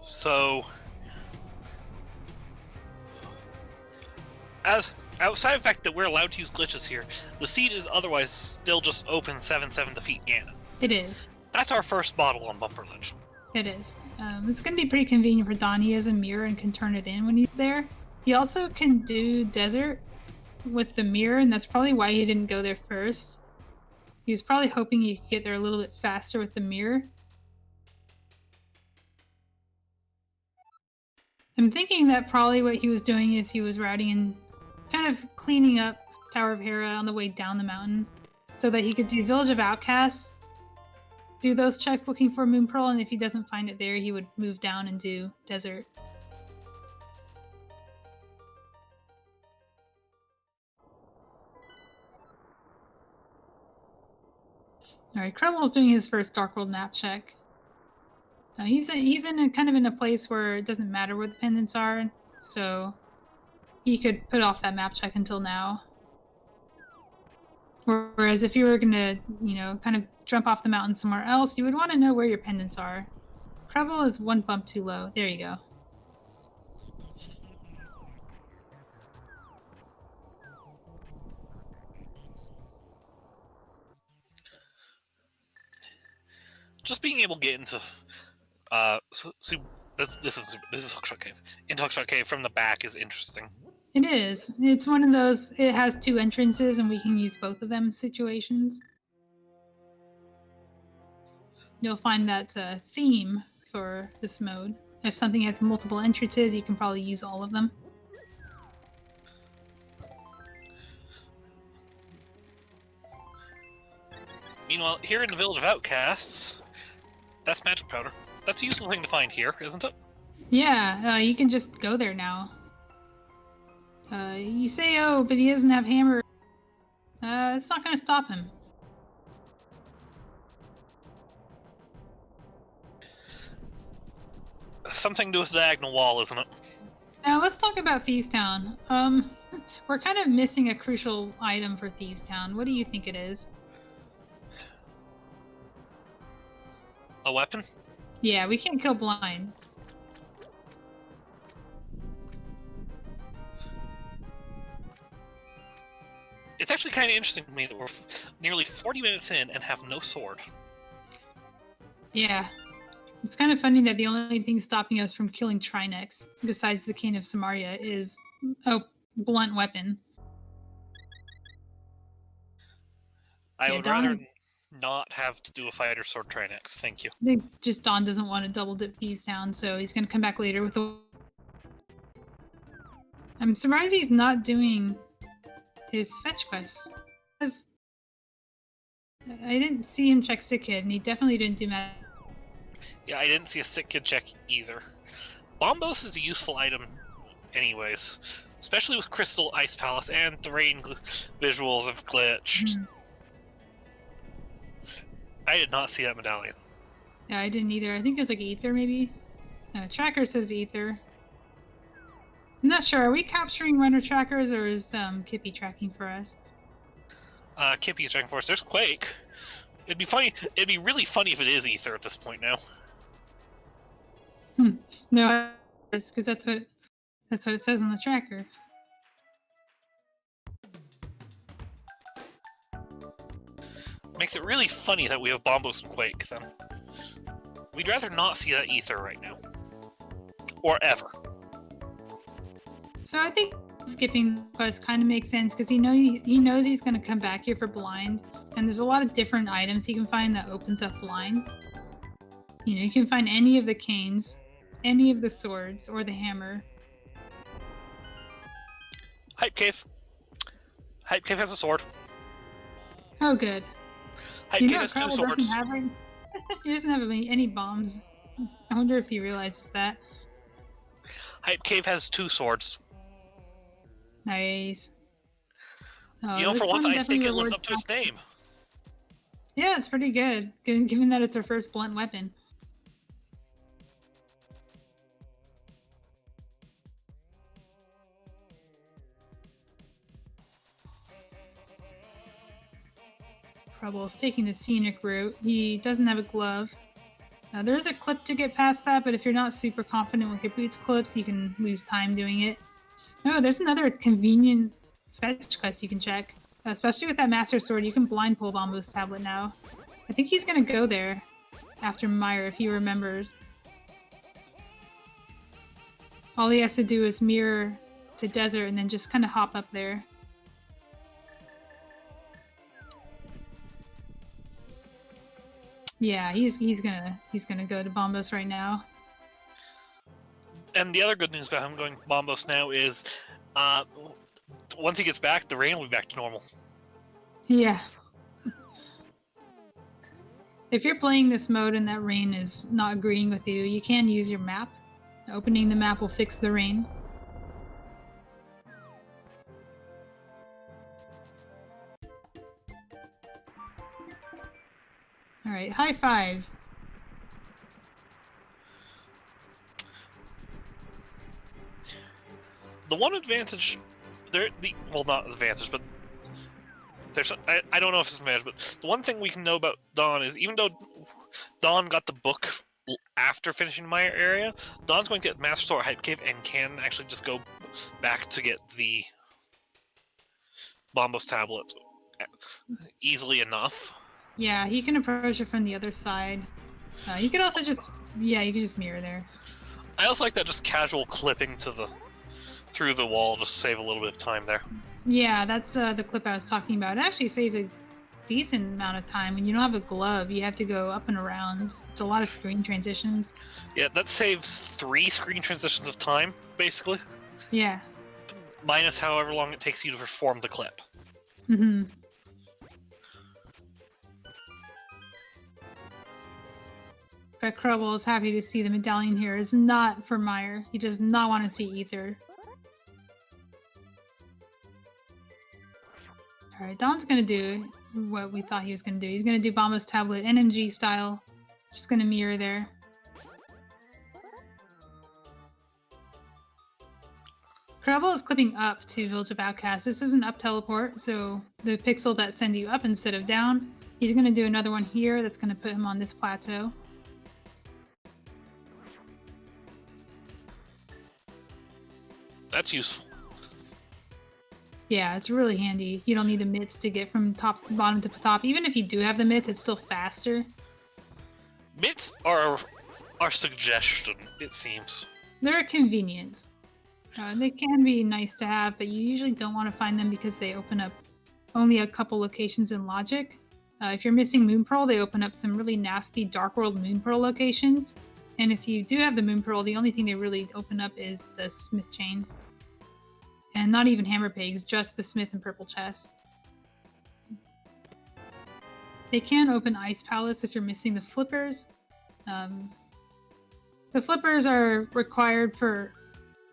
So, outside of the fact that we're allowed to use glitches here, the seed is otherwise still just open 7-7 defeat Ganon. It is. That's our first bottle on Bumper Ledge. It is. It's going to be pretty convenient for Don. He has a mirror and can turn it in when he's there. He also can do desert with the mirror, and that's probably why he didn't go there first. He was probably hoping he could get there a little bit faster with the mirror. I'm thinking that probably what he was doing is he was routing and kind of cleaning up Tower of Hera on the way down the mountain so that he could do Village of Outcasts, do those checks looking for Moon Pearl, and if he doesn't find it there, he would move down and do Desert. Alright, Krelbel's doing his first Dark World map check. He's in a kind of in a place where it doesn't matter where the pendants are, so he could put off that map check until now. Whereas if you were gonna, kind of jump off the mountain somewhere else, you would want to know where your pendants are. Krelbel is one bump too low. There you go. Just being able to get into this is Hookshot Cave. Into Hookshot Cave from the back is interesting. It is. It's one of those, it has two entrances and we can use both of them situations. You'll find that theme for this mode. If something has multiple entrances, you can probably use all of them. Meanwhile, here in the Village of Outcasts, that's magic powder. That's a useful thing to find here, isn't it? Yeah, you can just go there now. You say, oh, but he doesn't have hammer. It's not going to stop him. Something to do with the diagonal wall, isn't it? Now let's talk about Thieves Town. We're kind of missing a crucial item for Thieves Town. What do you think it is? A weapon? Yeah, we can't kill blind. It's actually kind of interesting to me that we're nearly 40 minutes in and have no sword. Yeah. It's kind of funny that the only thing stopping us from killing Trinex, besides the Cane of Samaria, is a blunt weapon. I Yeah, would Dawn rather not have to do a fighter sword Trinex, thank you. I think just Dawn doesn't want to double dip Thieves Town, so he's going to come back later with a... I'm surprised he's not doing his fetch quests. Because I didn't see him check Sick Kid, and he definitely didn't do that. Yeah, I didn't see a Sick Kid check either. Bombos is a useful item anyways, especially with Crystal Ice Palace and the rain visuals of Glitched. I did not see that medallion. Yeah, I didn't either. I think it was like Ether, maybe? Tracker says Ether. I'm not sure. Are we capturing runner trackers, or is Kippy tracking for us? Kippy's tracking for us. There's Quake. It'd be funny. It'd be really funny if it is Ether at this point now. No, it's because that's what it says on the tracker. Makes it really funny that we have Bombos and Quake, then. We'd rather not see that Ether right now. Or ever. So I think skipping quest kind of makes sense, because he knows he's going to come back here for blind, and there's a lot of different items he can find that opens up blind. You know, you can find any of the canes, any of the swords, or the hammer. Hype Cave. Hype Cave has a sword. Oh, good. Hype Cave has two swords. He doesn't have any bombs. I wonder if he realizes that. Hype Cave has 2 swords. Nice. Oh, you know, for once, I think it lives up to its name. Yeah, it's pretty good, given that it's our first blunt weapon. Krelbel's taking the scenic route. He doesn't have a glove. There is a clip to get past that, but if you're not super confident with your boots clips, you can lose time doing it. Oh, there's another convenient fetch quest you can check. Especially with that Master Sword, you can blind pull Bombo's tablet now. I think he's gonna go there after Meyer if he remembers. All he has to do is mirror to desert and then just kind of hop up there. Yeah, he's gonna go to Bombos right now. And the other good news about him going Bombos now is, once he gets back, the rain will be back to normal. Yeah. If you're playing this mode and that rain is not agreeing with you, you can use your map. Opening the map will fix the rain. Alright, high five. The one advantage, well, not advantage, but there's, I don't know if it's an advantage, but the one thing we can know about Dawn is, even though Dawn got the book after finishing my area, Dawn's going to get Master Sword Hype Cave and can actually just go back to get the Bombos tablet easily enough. Yeah, he can approach it from the other side. You could also just, you could just mirror there. I also like that just casual clipping to through the wall, just to save a little bit of time there. Yeah, that's the clip I was talking about. It actually saves a decent amount of time. When you don't have a glove, you have to go up and around. It's a lot of screen transitions. Yeah, that saves 3 screen transitions of time, basically. Yeah. Minus however long it takes you to perform the clip. Mm-hmm. But Krelbel is happy to see the medallion here is not for Meyer. He does not want to see Ether. Alright, Don's gonna do what we thought he was gonna do. He's gonna do Bomba's Tablet NMG style. Just gonna mirror there. Krelbel is clipping up to Village of Outcasts. This is an up teleport, so the pixel that sends you up instead of down. He's gonna do another one here that's gonna put him on this plateau. That's useful. Yeah, it's really handy. You don't need the mitts to get from top to bottom to top. Even if you do have the mitts, it's still faster. Mitts are our suggestion, it seems. They're a convenience. They can be nice to have, but you usually don't want to find them because they open up only a couple locations in Logic. If you're missing Moon Pearl, they open up some really nasty Dark World Moon Pearl locations. And if you do have the Moon Pearl, the only thing they really open up is the Smith Chain. And not even Hammer Pigs, just the Smith and Purple Chest. They can open Ice Palace if you're missing the flippers. The flippers are required for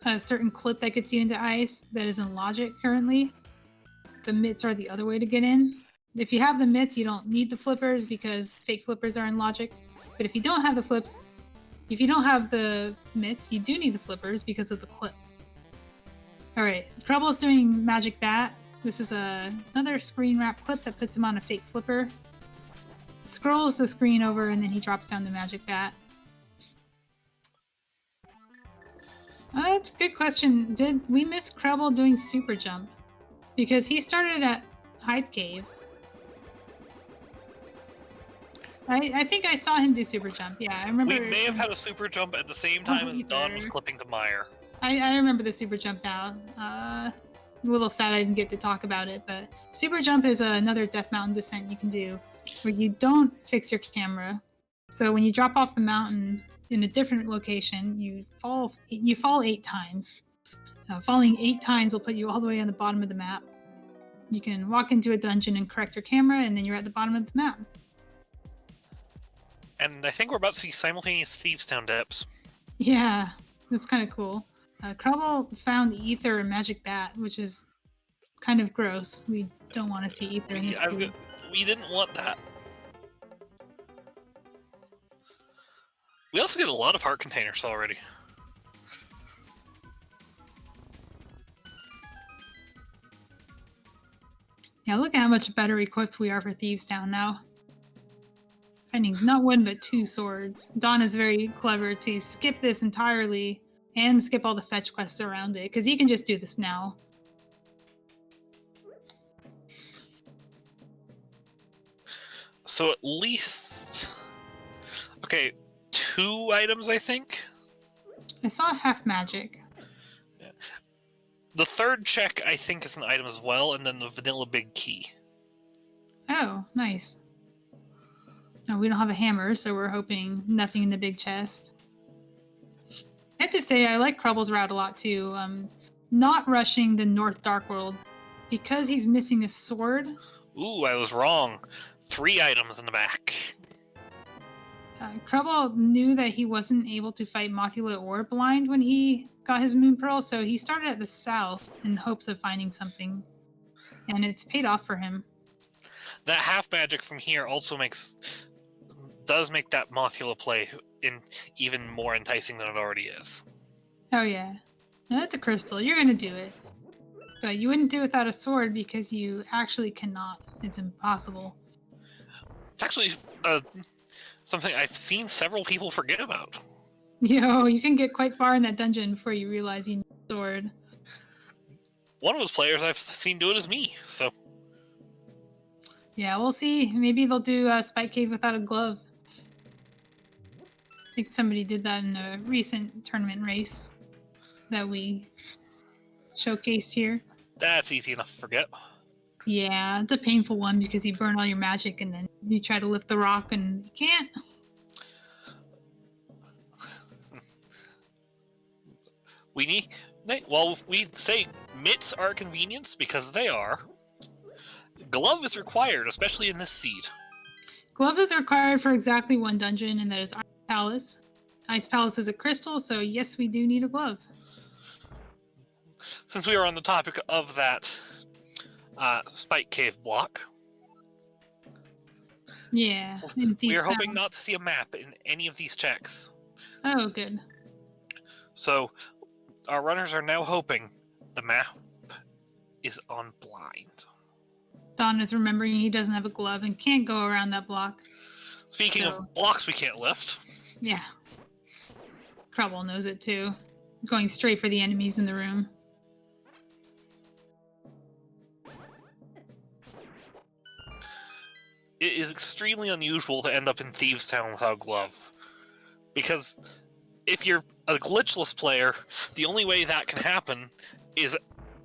a certain clip that gets you into ice that is in Logic currently. The mitts are the other way to get in. If you have the mitts, you don't need the flippers because fake flippers are in Logic. But if you don't have the mitts, you do need the flippers because of the clip. Alright, Krelbel's doing Magic Bat. This is another screen wrap clip that puts him on a fake flipper. Scrolls the screen over and then he drops down the Magic Bat. That's a good question. Did we miss Krelbel doing Super Jump? Because he started at Hype Cave. I think I saw him do Super Jump. Yeah, I remember. We may have had a Super Jump at the same time as Dawn was clipping to Meyer. I remember the Super Jump now. A little sad I didn't get to talk about it, but Super Jump is another Death Mountain descent you can do where you don't fix your camera. So when you drop off the mountain in a different location, you fall 8 times. Falling 8 times will put you all the way on the bottom of the map. You can walk into a dungeon and correct your camera, and then you're at the bottom of the map. And I think we're about to see simultaneous Thieves Town depths. Yeah, that's kind of cool. Krelbel found Ether and Magic Bat, which is kind of gross. We don't want to see Ether in this We didn't want that. We also get a lot of heart containers already. Yeah, look at how much better equipped we are for Thieves Town now. Finding not one but 2 swords. Dawn is very clever to skip this entirely and skip all the fetch quests around it, because you can just do this now. So at least... Okay, 2 items, I think? I saw half magic. Yeah. The third check, I think, is an item as well, and then the vanilla big key. Oh, nice. No, we don't have a hammer, so we're hoping nothing in the big chest. I have to say, I like Krelbel's route a lot, too. Not rushing the North Dark World. Because he's missing a sword. Ooh, I was wrong. 3 items in the back. Krelbel knew that he wasn't able to fight Mothula or Blind when he got his Moon Pearl, so he started at the south in hopes of finding something. And it's paid off for him. That half magic from here also does make that Mothula play even more enticing than it already is. Oh yeah. Now, that's a crystal. You're gonna do it. But you wouldn't do it without a sword because you actually cannot. It's impossible. It's actually something I've seen several people forget about. Yo, you can get quite far in that dungeon before you realize you need a sword. One of those players I've seen do it is me, so... Yeah, we'll see. Maybe they'll do Spike Cave without a glove. I think somebody did that in a recent tournament race that we showcased here. That's easy enough to forget. Yeah, it's a painful one because you burn all your magic and then you try to lift the rock and you can't. We say mitts are a convenience because they are. Glove is required, especially in this seed. Glove is required for exactly 1 dungeon, and that is Palace. Ice Palace is a crystal, so yes, we do need a glove. Since we are on the topic of that Spike Cave block, Yeah. we are hoping not to see a map in any of these checks. Oh, good. So our runners are now hoping the map is on blind. Dawn is remembering he doesn't have a glove and can't go around that block. Speaking of blocks we can't lift. Yeah. Krelbel knows it too. Going straight for the enemies in the room. It is extremely unusual to end up in Thieves' Town without a glove. Because if you're a glitchless player, the only way that can happen is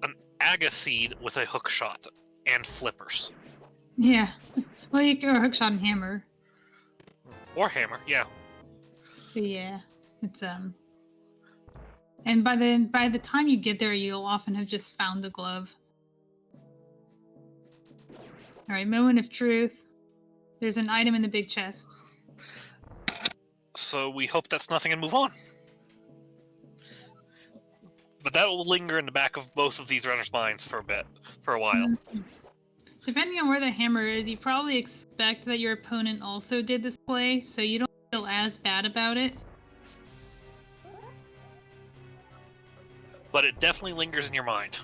an Aga Seed with a hook shot and flippers. Yeah. Well, you can hook shot and hammer. Or hammer, yeah. But yeah. It's and by the time you get there, you'll often have just found the glove. Alright, Moment of Truth. There's an item in the big chest. So we hope that's nothing and move on. But that will linger in the back of both of these runners' minds for a while. Mm-hmm. Depending on where the hammer is, you probably expect that your opponent also did this play, so you don't feel as bad about it. But it definitely lingers in your mind.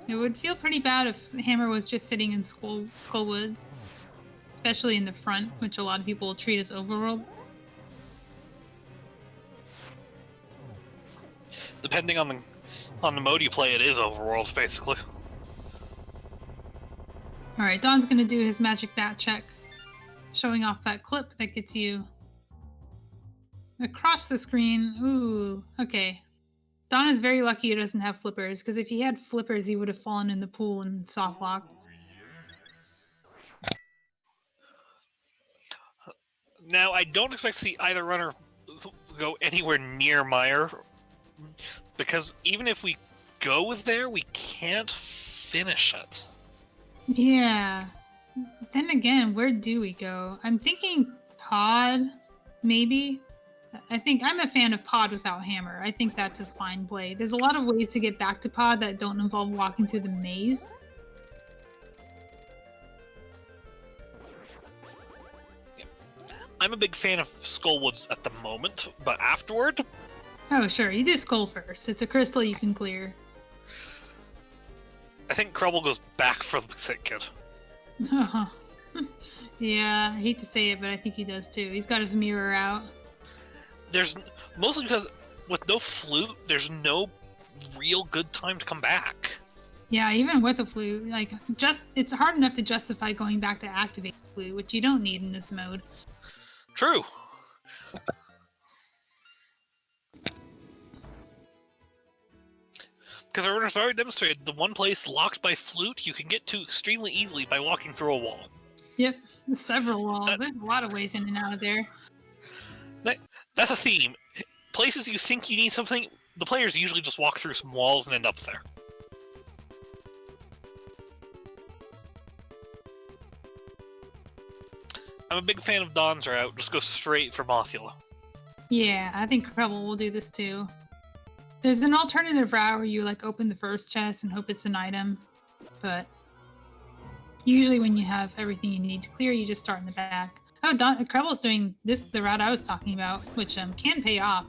It would feel pretty bad if Hammer was just sitting in Skullwoods, especially in the front, which a lot of people will treat as Overworld. Depending on the mode you play, it is Overworld, basically. Alright, Don's gonna do his magic bat check, showing off that clip that gets you across the screen. Ooh, okay. Don is very lucky he doesn't have flippers, because if he had flippers, he would have fallen in the pool and soft locked. Now, I don't expect to see either runner go anywhere near Meyer, because even if we go with there, we can't finish it. Yeah. Then again, where do we go? I'm thinking pod, maybe. I'm a fan of pod without hammer. I think that's a fine play. There's a lot of ways to get back to pod that don't involve walking through the maze. Yeah. I'm a big fan of Skullwoods at the moment, but afterward... Oh, sure. You do Skull first. It's a crystal you can clear. I think Krelbel goes back for the sick kid. Uh-huh. Yeah, I hate to say it, but I think he does too. He's got his mirror out. There's mostly because with no flute, there's no real good time to come back. Yeah, even with a flute, it's hard enough to justify going back to activate the flute, which you don't need in this mode. True. Because our runners already demonstrated the one place locked by flute you can get to extremely easily by walking through a wall. Yep, several walls. There's a lot of ways in and out of there. That's a theme. Places you think you need something, the players usually just walk through some walls and end up there. I'm a big fan of Dawn's route. Just go straight for Mothula. Yeah, I think Krelbel will do this too. There's an alternative route where you open the first chest and hope it's an item, but usually when you have everything you need to clear, you just start in the back. Oh, Krelbel's doing the route I was talking about, which can pay off.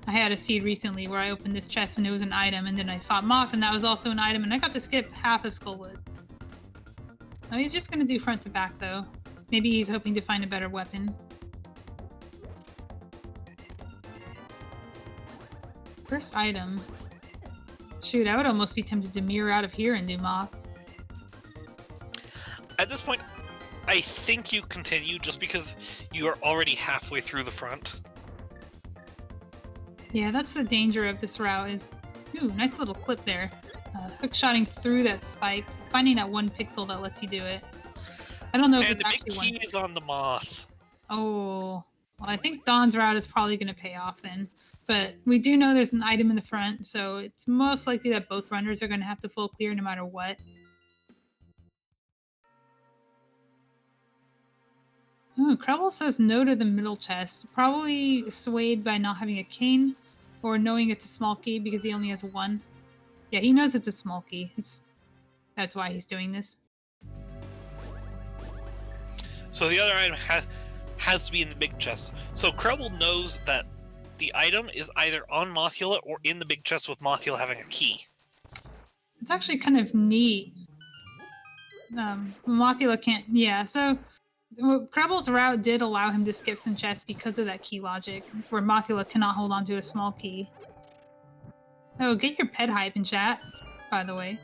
I had a seed recently where I opened this chest and it was an item, and then I fought Moth and that was also an item, and I got to skip half of Skullwood. Oh, he's just going to do front to back though. Maybe he's hoping to find a better weapon. First item. Shoot, I would almost be tempted to mirror out of here and do Moth. At this point, I think you continue just because you are already halfway through the front. Yeah, that's the danger of this route is... Ooh, nice little clip there. Hookshotting through that spike, finding that one pixel that lets you do it. I don't know if and it's the actually big key is on the Moth. Oh, well, I think Dawn's route is probably going to pay off then. But we do know there's an item in the front, so it's most likely that both runners are going to have to full clear no matter what. Oh, krelbel says no to the middle chest, probably swayed by not having a cane or knowing it's a small key because he only has one. Yeah, he knows it's a small key. That's why he's doing this. So the other item has to be in the big chest. So krelbel knows that the item is either on Mothula or in the big chest with Mothula having a key. It's actually kind of neat. Mothula can't... Yeah, so krelbel's route did allow him to skip some chests because of that key logic, where Mothula cannot hold onto a small key. Oh, get your pet hype in chat, by the way.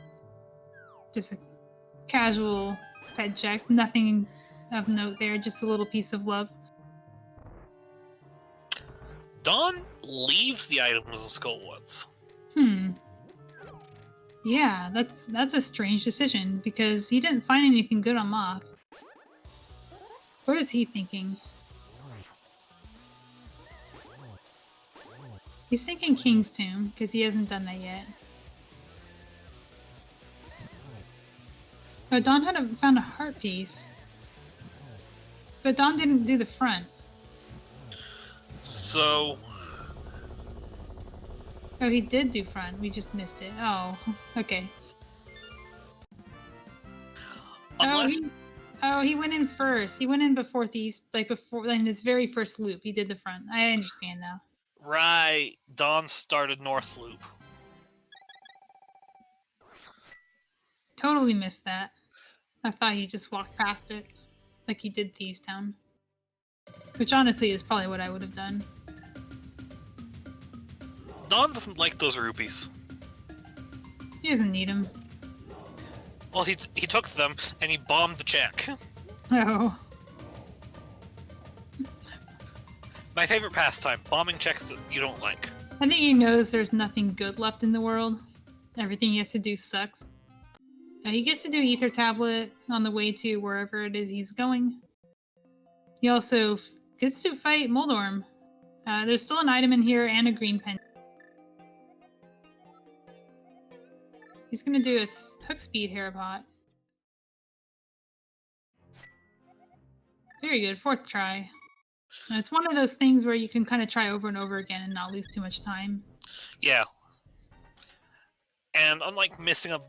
Just a casual pet check. Nothing of note there, just a little piece of love. Dawn leaves the items of Skull once. Yeah, that's a strange decision, because he didn't find anything good on Moth. What is he thinking? He's thinking King's Tomb, because he hasn't done that yet. Oh, Dawn found a heart piece. But Dawn didn't do the front. So... Oh, he did do front. We just missed it. Oh, okay. Unless... he went in first. He went in before Thieves, before in his very first loop. He did the front. I understand now. Right. Dawn started North Loop. Totally missed that. I thought he just walked past it, like he did Thieves Town. Which honestly is probably what I would have done. Dawn doesn't like those rupees. He doesn't need them. Well, he took them and he bombed the check. Oh. My favorite pastime, bombing checks that you don't like. I think he knows there's nothing good left in the world. Everything he has to do sucks. He gets to do Ether Tablet on the way to wherever it is he's going. He also gets to fight Moldorm. There's still an item in here and a green pen. He's gonna do a hook speed Harapot. Very good, 4th try. It's one of those things where you can kind of try over and over again and not lose too much time. Yeah. And unlike missing a...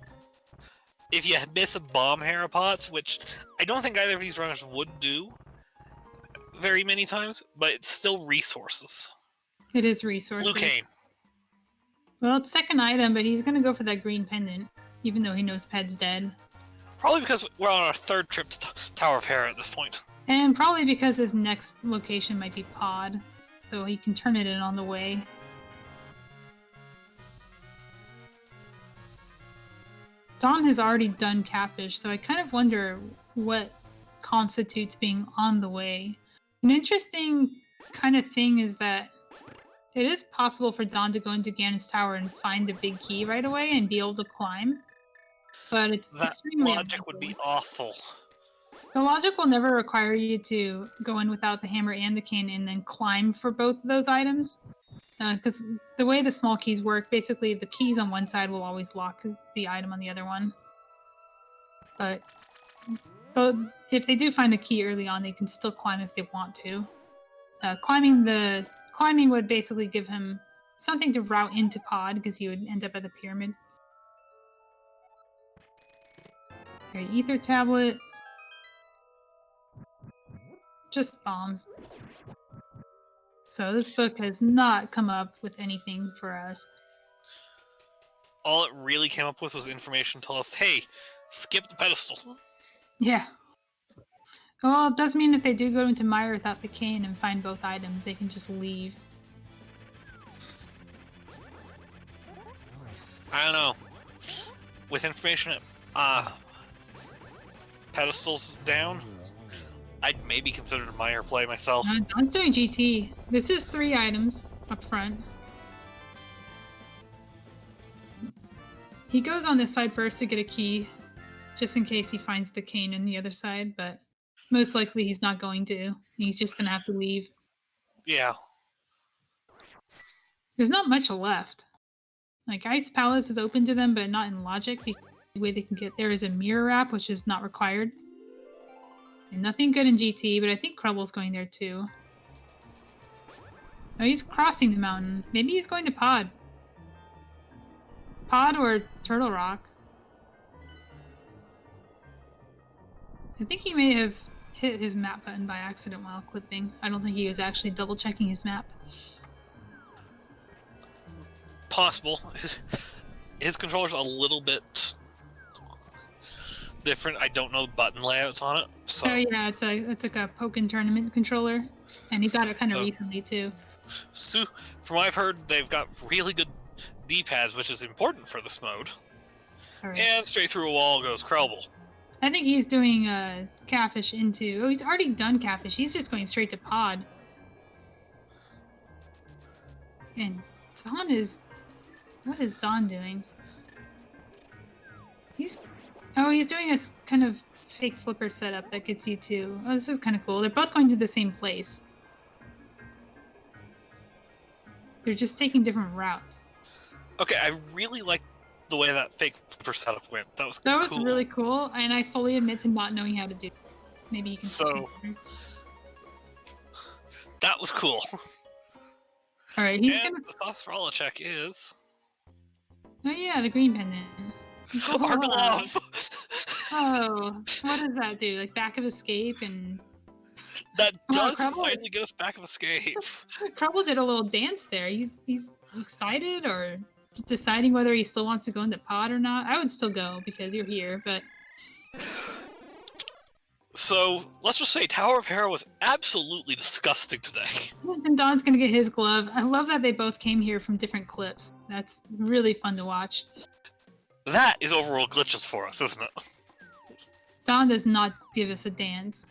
If you miss a bomb Harapots, which I don't think either of these runners would do very many times, but it's still resources. It is resources. Blue Cane. Well, it's second item, but he's gonna go for that green pendant, even though he knows Ped's dead. Probably because we're on our 3rd trip to Tower of Hera at this point. And probably because his next location might be Pod, so he can turn it in on the way. Dawn has already done Catfish, so I kind of wonder what constitutes being on the way. An interesting kind of thing is that it is possible for Dawn to go into Ganon's Tower and find the big key right away and be able to climb, but it's extremely logic would be awful. The logic will never require you to go in without the hammer and the cane and then climb for both of those items. Because the way the small keys work, basically the keys on one side will always lock the item on the other one. But if they do find a key early on, they can still climb if they want to. Climbing would basically give him something to route into Pod, because he would end up at the pyramid. Okay, Ether Tablet. Just bombs. So this book has not come up with anything for us. All it really came up with was information to tell us, hey, skip the pedestal. Yeah. Well, it does mean if they do go into Mire without the cane and find both items, they can just leave. I don't know. With information, pedestals down, I'd maybe consider a Mire play myself. Don's doing GT. This is 3 items up front. He goes on this side first to get a key, just in case he finds the cane in the other side, but most likely he's not going to. He's just going to have to leave. Yeah. There's not much left. Like, Ice Palace is open to them, but not in logic, because the way they can get there is a mirror wrap, which is not required. And nothing good in GT, but I think Krelbel's going there too. Oh, he's crossing the mountain. Maybe he's going to Pod. Pod or Turtle Rock. I think he may have hit his map button by accident while clipping. I don't think he was actually double checking his map. Possible. His controller's a little bit different. I don't know button layouts on it. So. Oh yeah, it's like a Pokken tournament controller, and he got it kind of recently too. So, from what I've heard, they've got really good D-pads, which is important for this mode. Right. And straight through a wall goes krelbel. I think he's doing Catfish into... Oh, he's already done Catfish. He's just going straight to Pod. And Dawn is... What is Dawn doing? He's doing a kind of fake flipper setup that gets you to... Oh, this is kind of cool. They're both going to the same place. They're just taking different routes. Okay, I really like the way that fake flipper setup went. That was cool. Really cool, and I fully admit to not knowing how to do it. Maybe you can... So... That was cool. Alright, he's gonna... the Thosrala check is... Oh yeah, the green pendant. Our glove! Oh, what does that do? Like back of escape and... That does finally get us back of escape. Krelbel did a little dance there. He's excited or deciding whether he still wants to go into Pod or not. I would still go because you're here, but... So, let's just say Tower of Hero was absolutely disgusting today. And Dawn's gonna get his glove. I love that they both came here from different clips. That's really fun to watch. That is Overworld Glitches for us, isn't it? Dawn does not give us a dance.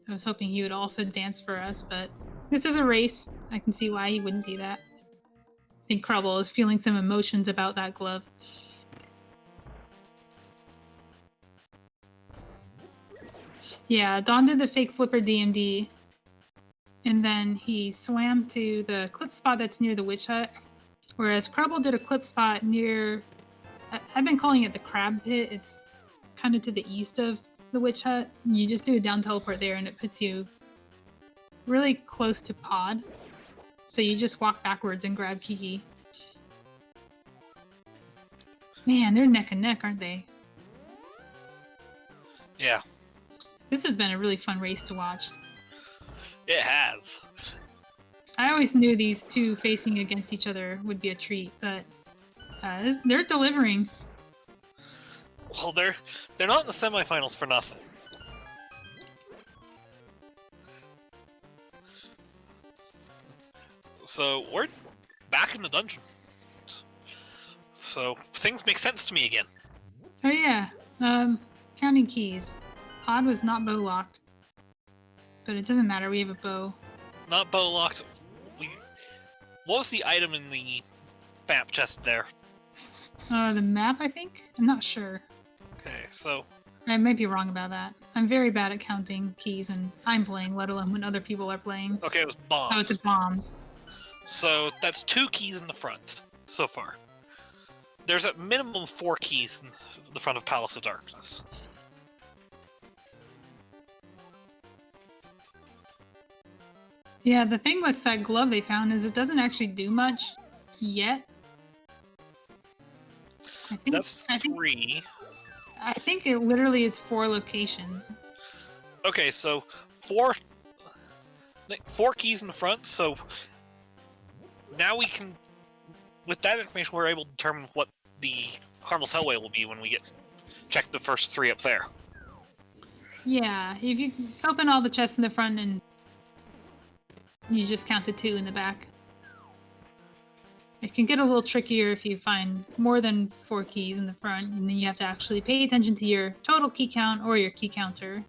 I was hoping he would also dance for us, but this is a race. I can see why he wouldn't do that. I think Krelbel is feeling some emotions about that glove. Yeah, Dawn did the fake flipper DMD, and then he swam to the clip spot that's near the witch hut, whereas Krelbel did a clip spot near... I've been calling it the crab pit. It's kind of to the east of the witch hut. You just do a down teleport there and it puts you really close to Pod. So you just walk backwards and grab Kiki. Man, they're neck and neck, aren't they? Yeah. This has been a really fun race to watch. It has. I always knew these two facing against each other would be a treat, but they're delivering. Well, they're not in the semifinals for nothing. So we're back in the dungeon. So things make sense to me again. Oh yeah, counting keys. Pod was not bow locked, but it doesn't matter. We have a bow. Not bow locked. What was the item in the map chest there? The map, I think. I'm not sure. Okay, so... I might be wrong about that. I'm very bad at counting keys, and I'm playing, let alone when other people are playing. Okay, it was bombs. Oh, it's bombs. So that's 2 keys in the front, so far. There's at minimum 4 keys in the front of Palace of Darkness. Yeah, the thing with that glove they found is it doesn't actually do much yet. That's 3. I think it literally is 4 locations. Okay, so 4 keys in the front, so now we can, with that information, we're able to determine what the Harmless Hellway will be when we check the first 3 up there. Yeah, if you open all the chests in the front and you just count the 2 in the back. It can get a little trickier if you find more than 4 keys in the front, and then you have to actually pay attention to your total key count or your key counter.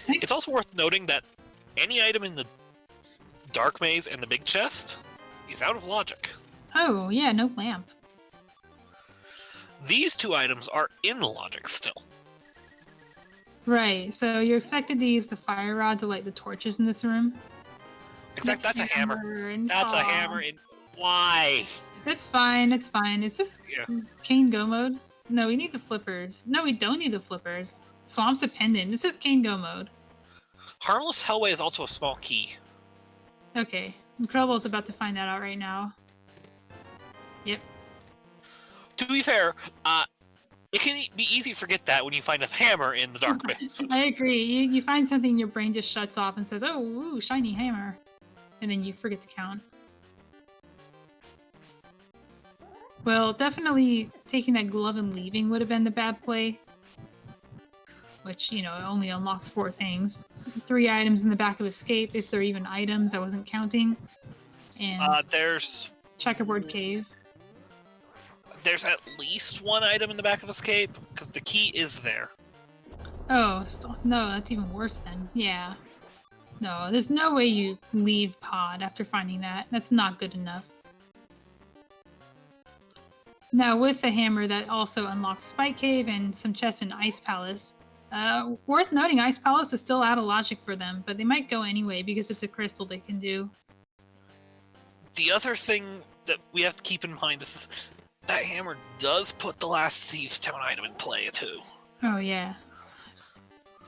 It's also worth noting that any item in the Dark Maze and the Big Chest is out of logic. Oh, yeah, no lamp. These 2 items are in logic still. Right, so you're expected to use the fire rod to light the torches in this room. Exactly, that's a hammer. That's a hammer. Why? It's fine. It's fine. Is this Kane Go mode? No, we need the flippers. No, we don't need the flippers. Swamp's a pendant. This is Kane Go mode. Harmless Hellway is also a small key. Okay. Krelbel's about to find that out right now. Yep. To be fair, it can be easy to forget that when you find a hammer in the dark mist. I agree. You find something, your brain just shuts off and says, "Oh, ooh, shiny hammer," and then you forget to count. Well, definitely taking that glove and leaving would have been the bad play. Which, you know, only unlocks 4 things. 3 items in the back of escape, if they're even items, I wasn't counting. And there's checkerboard cave. There's at least 1 item in the back of escape, because the key is there. Oh, no, that's even worse then. Yeah. No, there's no way you leave pod after finding that. That's not good enough. Now, with the hammer, that also unlocks Spike Cave and some chests in Ice Palace. Worth noting, Ice Palace is still out of logic for them, but they might go anyway because it's a crystal they can do. The other thing that we have to keep in mind is that hammer does put the last Thieves' Town item in play, too. Oh, yeah.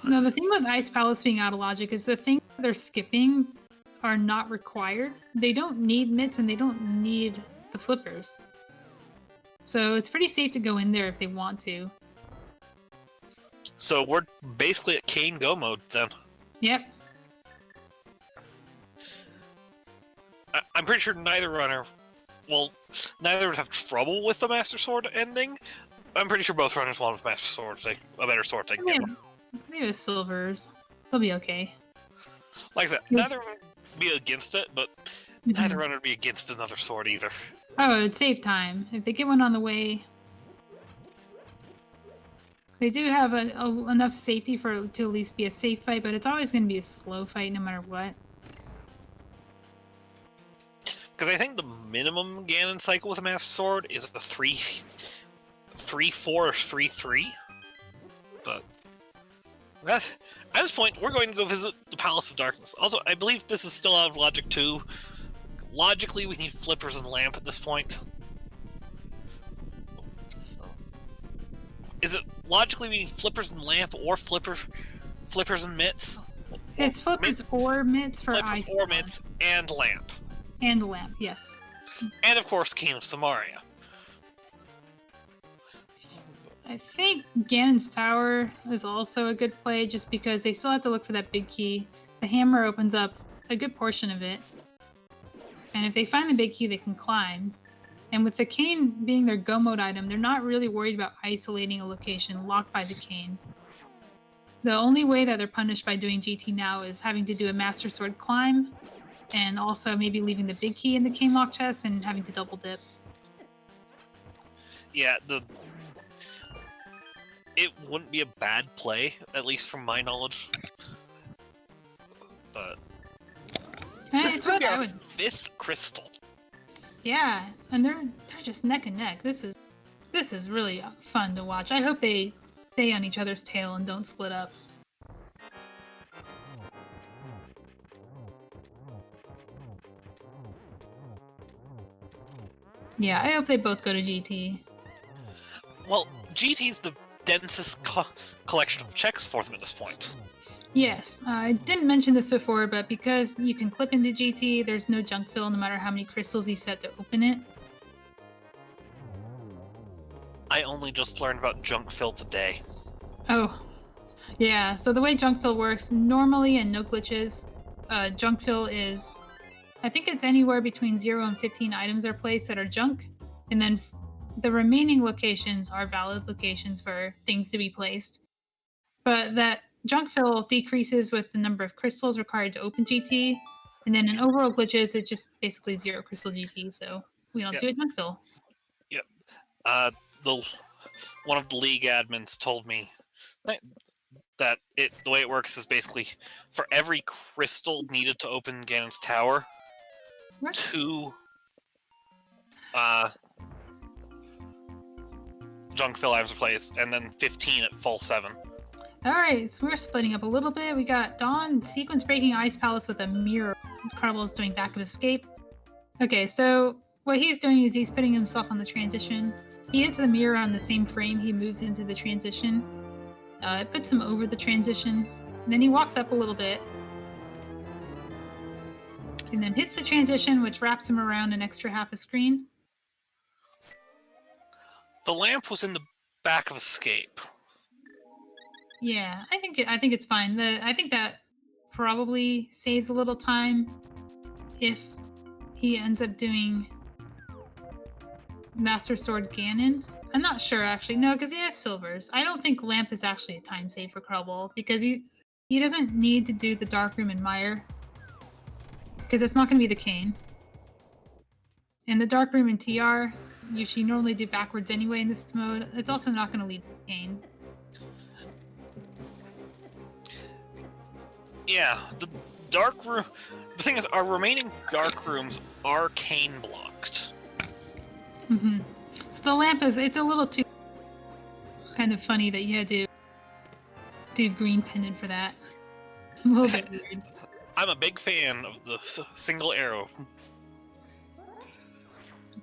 No, the thing with Ice Palace being out of logic is the things they're skipping are not required. They don't need mitts and they don't need the flippers. So it's pretty safe to go in there if they want to. So we're basically at Kane Go mode then. Yep. I'm pretty sure neither runner would have trouble with the Master Sword ending. I'm pretty sure both runners want a Master Sword, a better sword to get. They have silvers. They'll be okay. Like I said, neither would be against it, but neither runner would be against another sword either. Oh, it'd save time. If they get one on the way, they do have enough safety to at least be a safe fight, but it's always going to be a slow fight no matter what. Because I think the minimum Ganon cycle with a Master Sword is a 3-4 or 3-3. But at this point, we're going to go visit the Palace of Darkness. Also, I believe this is still out of logic too. Logically, we need flippers and lamp at this point. Is it logically we need flippers and lamp or flippers and mitts? It's flippers or mitts for flippers or mitts and lamp. And lamp, yes. And of course, Cane of Samaria. I think Ganon's Tower is also a good play just because they still have to look for that big key. The hammer opens up a good portion of it. And if they find the big key, they can climb. And with the cane being their go mode item, they're not really worried about isolating a location locked by the cane. The only way that they're punished by doing GT now is having to do a Master Sword climb, and also maybe leaving the big key in the cane lock chest and having to double dip. Yeah, it wouldn't be a bad play, at least from my knowledge. But this is our 5th crystal. Yeah, and they're just neck and neck. This is really fun to watch. I hope they stay on each other's tail and don't split up. Yeah, I hope they both go to GT. Well, GT's the densest collection of checks for them at this point. Yes, I didn't mention this before, but because you can clip into GT, there's no junk fill no matter how many crystals you set to open it. I only just learned about junk fill today. Oh, yeah, so the way junk fill works, normally and no glitches, junk fill is, I think it's anywhere between 0 and 15 items are placed that are junk, and then the remaining locations are valid locations for things to be placed. But that junk fill decreases with the number of crystals required to open GT, and then in Overworld Glitches, it's just basically 0 crystal GT, so we don't do a junk fill. Yep. One of the league admins told me that the way it works is basically for every crystal needed to open Ganon's Tower, 2 junk fill items are placed, and then 15 at full 7. Alright, so we're splitting up a little bit. We got Dawn sequence breaking Ice Palace with a mirror. Krelbel is doing back of escape. Okay, so what he's doing is he's putting himself on the transition. He hits the mirror on the same frame he moves into the transition. It puts him over the transition. And then he walks up a little bit. And then hits the transition, which wraps him around an extra half a screen. The lamp was in the back of escape. Yeah, I think it's fine. I think that probably saves a little time if he ends up doing Master Sword Ganon. I'm not sure actually. No, because he has silvers. I don't think lamp is actually a time save for Krelbel because he doesn't need to do the Dark Room and Mire because it's not going to be the cane. And the Dark Room and TR, you should normally do backwards anyway in this mode. It's also not going to lead to the cane. Yeah, the dark room. The thing is, our remaining dark rooms are cane blocked. Mm-hmm. So the lamp it's a little too kind of funny that you had to do green pendant for that. A little bit weird. I'm a big fan of the single arrow.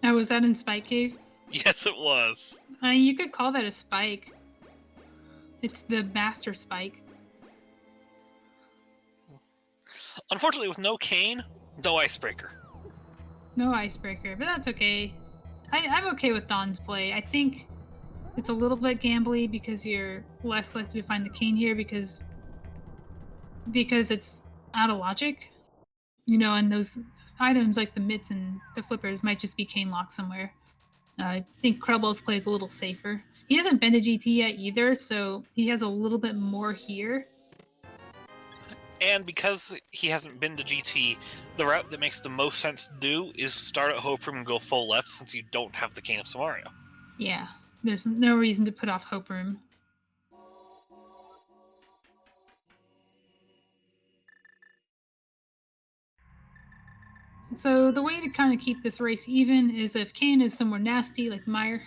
Now, was that in Spike Cave? Yes, it was. You could call that a spike. It's the master spike. Unfortunately, with no cane, no icebreaker. No icebreaker, but that's okay. I'm okay with Dawn's play. I think it's a little bit gambly because you're less likely to find the cane here because it's out of logic. And those items like the mitts and the flippers might just be cane locked somewhere. I think Krelbel's play is a little safer. He hasn't been to GT yet either, so he has a little bit more here. And because he hasn't been to GT, the route that makes the most sense to do is start at Hope Room and go full left since you don't have the Cane of Samaria. Yeah, there's no reason to put off Hope Room. So the way to kind of keep this race even is if Kane is somewhere nasty like Mire,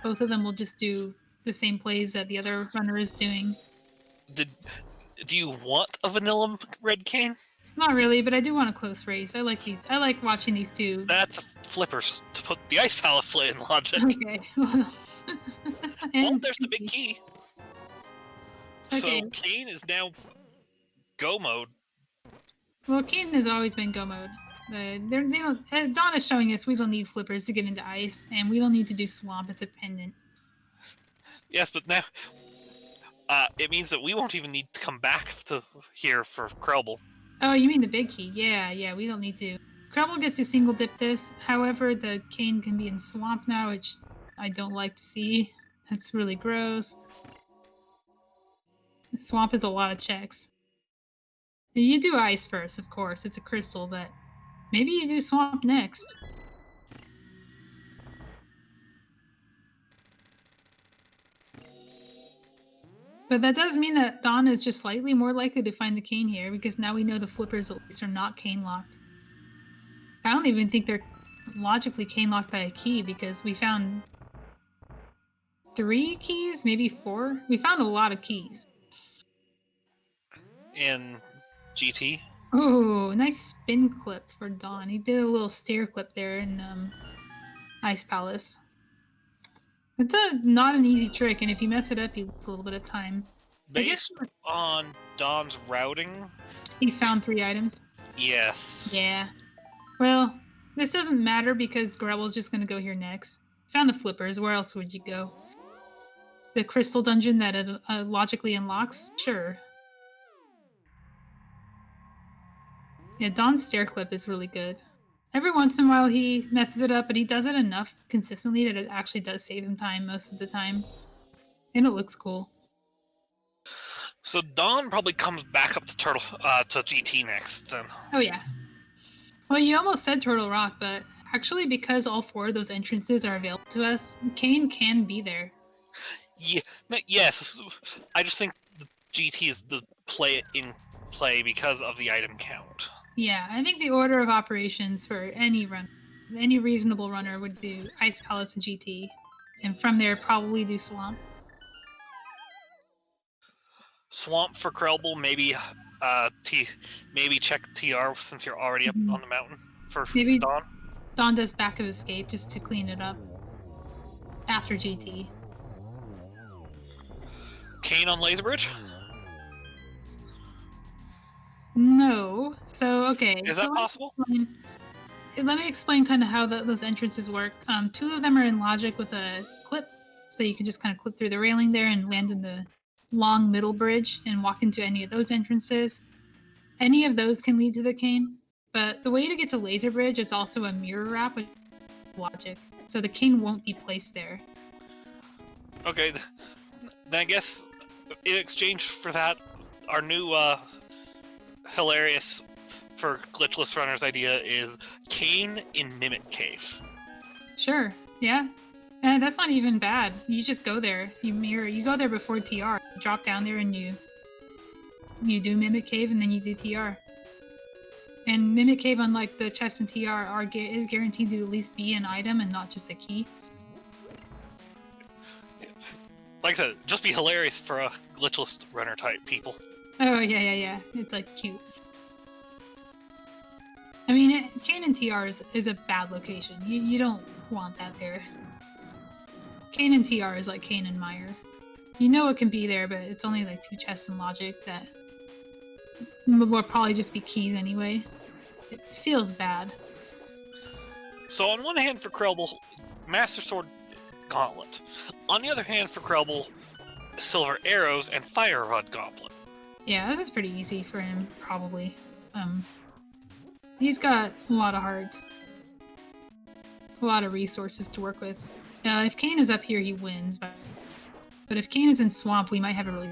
both of them will just do the same plays that the other runner is doing. Do you want a vanilla red cane? Not really, but I do want a close race. I like these. I like watching these two. That's a flippers to put the Ice Palace play in logic. Okay. Well, there's the big key. Okay. So Kane is now go mode. Well, Kane has always been go mode. They don't. Dawn is showing us we don't need flippers to get into ice, and we don't need to do swamp. It's a pendant. Yes, but now it means that we won't even need to come back to here for Krelbel. Oh, you mean the big key? Yeah. We don't need to. Krelbel gets to single dip this. However, the cane can be in swamp now, which I don't like to see. That's really gross. Swamp is a lot of checks. You do ice first, of course. It's a crystal, but maybe you do swamp next. But that does mean that Dawn is just slightly more likely to find the cane here, because now we know the flippers at least are not cane locked. I don't even think they're logically cane locked by a key, because we found 3 keys, maybe 4. We found a lot of keys. In GT? Oh, nice spin clip for Dawn. He did a little stair clip there in Ice Palace. It's not an easy trick, and if you mess it up, you lose a little bit of time. Based on Dawn's routing, he found 3 items. Yes. Yeah. Well, this doesn't matter because Grelbel's just going to go here next. Found the flippers. Where else would you go? The crystal dungeon that it logically unlocks? Sure. Yeah, Dawn's stair clip is really good. Every once in a while he messes it up, but he does it enough consistently that it actually does save him time most of the time. And it looks cool. So Dawn probably comes back up to to GT next then. Oh yeah. Well, you almost said Turtle Rock, but actually because all 4 of those entrances are available to us, Kane can be there. Yeah, yes. I just think the GT is the play because of the item count. Yeah, I think the order of operations for any reasonable runner would do Ice Palace and GT, and from there probably do Swamp. Swamp for Krelbel, maybe maybe check TR since you're already up on the mountain for Maybe Dawn. Dawn does back of escape just to clean it up after GT. Kane on Laser Bridge? No. So, okay. Is that possible? Let me explain kind of how those entrances work. Two of them are in logic with a clip, so you can just kind of clip through the railing there and land in the long middle bridge and walk into any of those entrances. Any of those can lead to the cane, but the way to get to Laser Bridge is also a mirror wrap with logic, so the cane won't be placed there. Okay, then I guess in exchange for that, our new hilarious for glitchless runners idea is Kane in Mimic Cave. Sure, yeah. And that's not even bad. You just go there. You go there before TR. You drop down there and you do Mimic Cave and then you do TR. And Mimic Cave, unlike the chest and TR, is guaranteed to at least be an item and not just a key. Like I said, just be hilarious for a glitchless runner type people. Oh, yeah. It's like cute. I mean, Kane and TR is a bad location. You don't want that there. Kane and TR is like Kane and Meyer. You know it can be there, but it's only like 2 chests in logic that will probably just be keys anyway. It feels bad. So on one hand for krelbel, Master Sword Gauntlet. On the other hand for krelbel, Silver Arrows and Fire Rod Gauntlet. Yeah, this is pretty easy for him, probably. He's got a lot of hearts. A lot of resources to work with. If Kane is up here, he wins, but if Kane is in Swamp, we might have a really...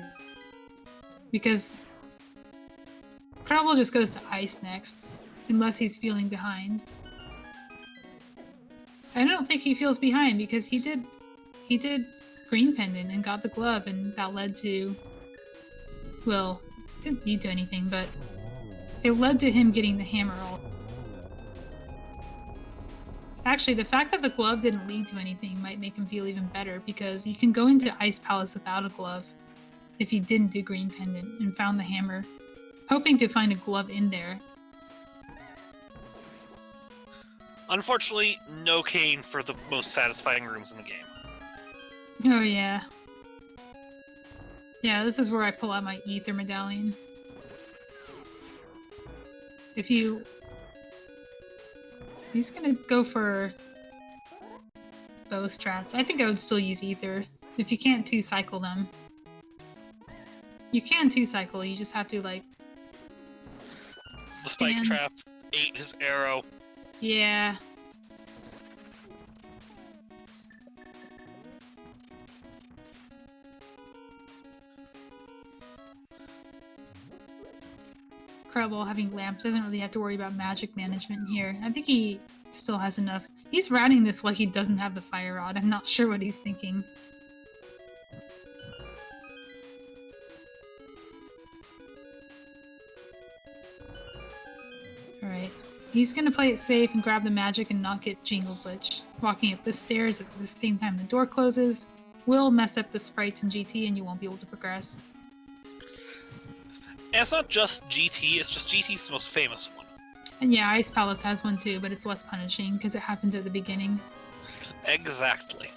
Because krelbel just goes to Ice next, unless he's feeling behind. I don't think he feels behind because he did Green Pendant and got the glove, and that led to... Well, didn't lead to anything, but it led to him getting the hammer all. Actually, the fact that the glove didn't lead to anything might make him feel even better, because you can go into Ice Palace without a glove if you didn't do Green Pendant and found the hammer, hoping to find a glove in there. Unfortunately, no Kane for the most satisfying rooms in the game. Oh yeah. Yeah, this is where I pull out my Ether Medallion. He's gonna go for bow strats. I think I would still use Ether. If you can't 2-cycle them. You can 2-cycle, you just have to, like... The spike trap ate his arrow. Yeah. Krelbel having lamp doesn't really have to worry about magic management here. I think he still has enough. He's routing this like he doesn't have the fire rod. I'm not sure what he's thinking. Alright. He's gonna play it safe and grab the magic and not get Jingle Glitch. Walking up the stairs at the same time the door closes will mess up the sprites in GT and you won't be able to progress. And it's not just GT, it's just GT's the most famous one. And yeah, Ice Palace has one too, but it's less punishing because it happens at the beginning. Exactly.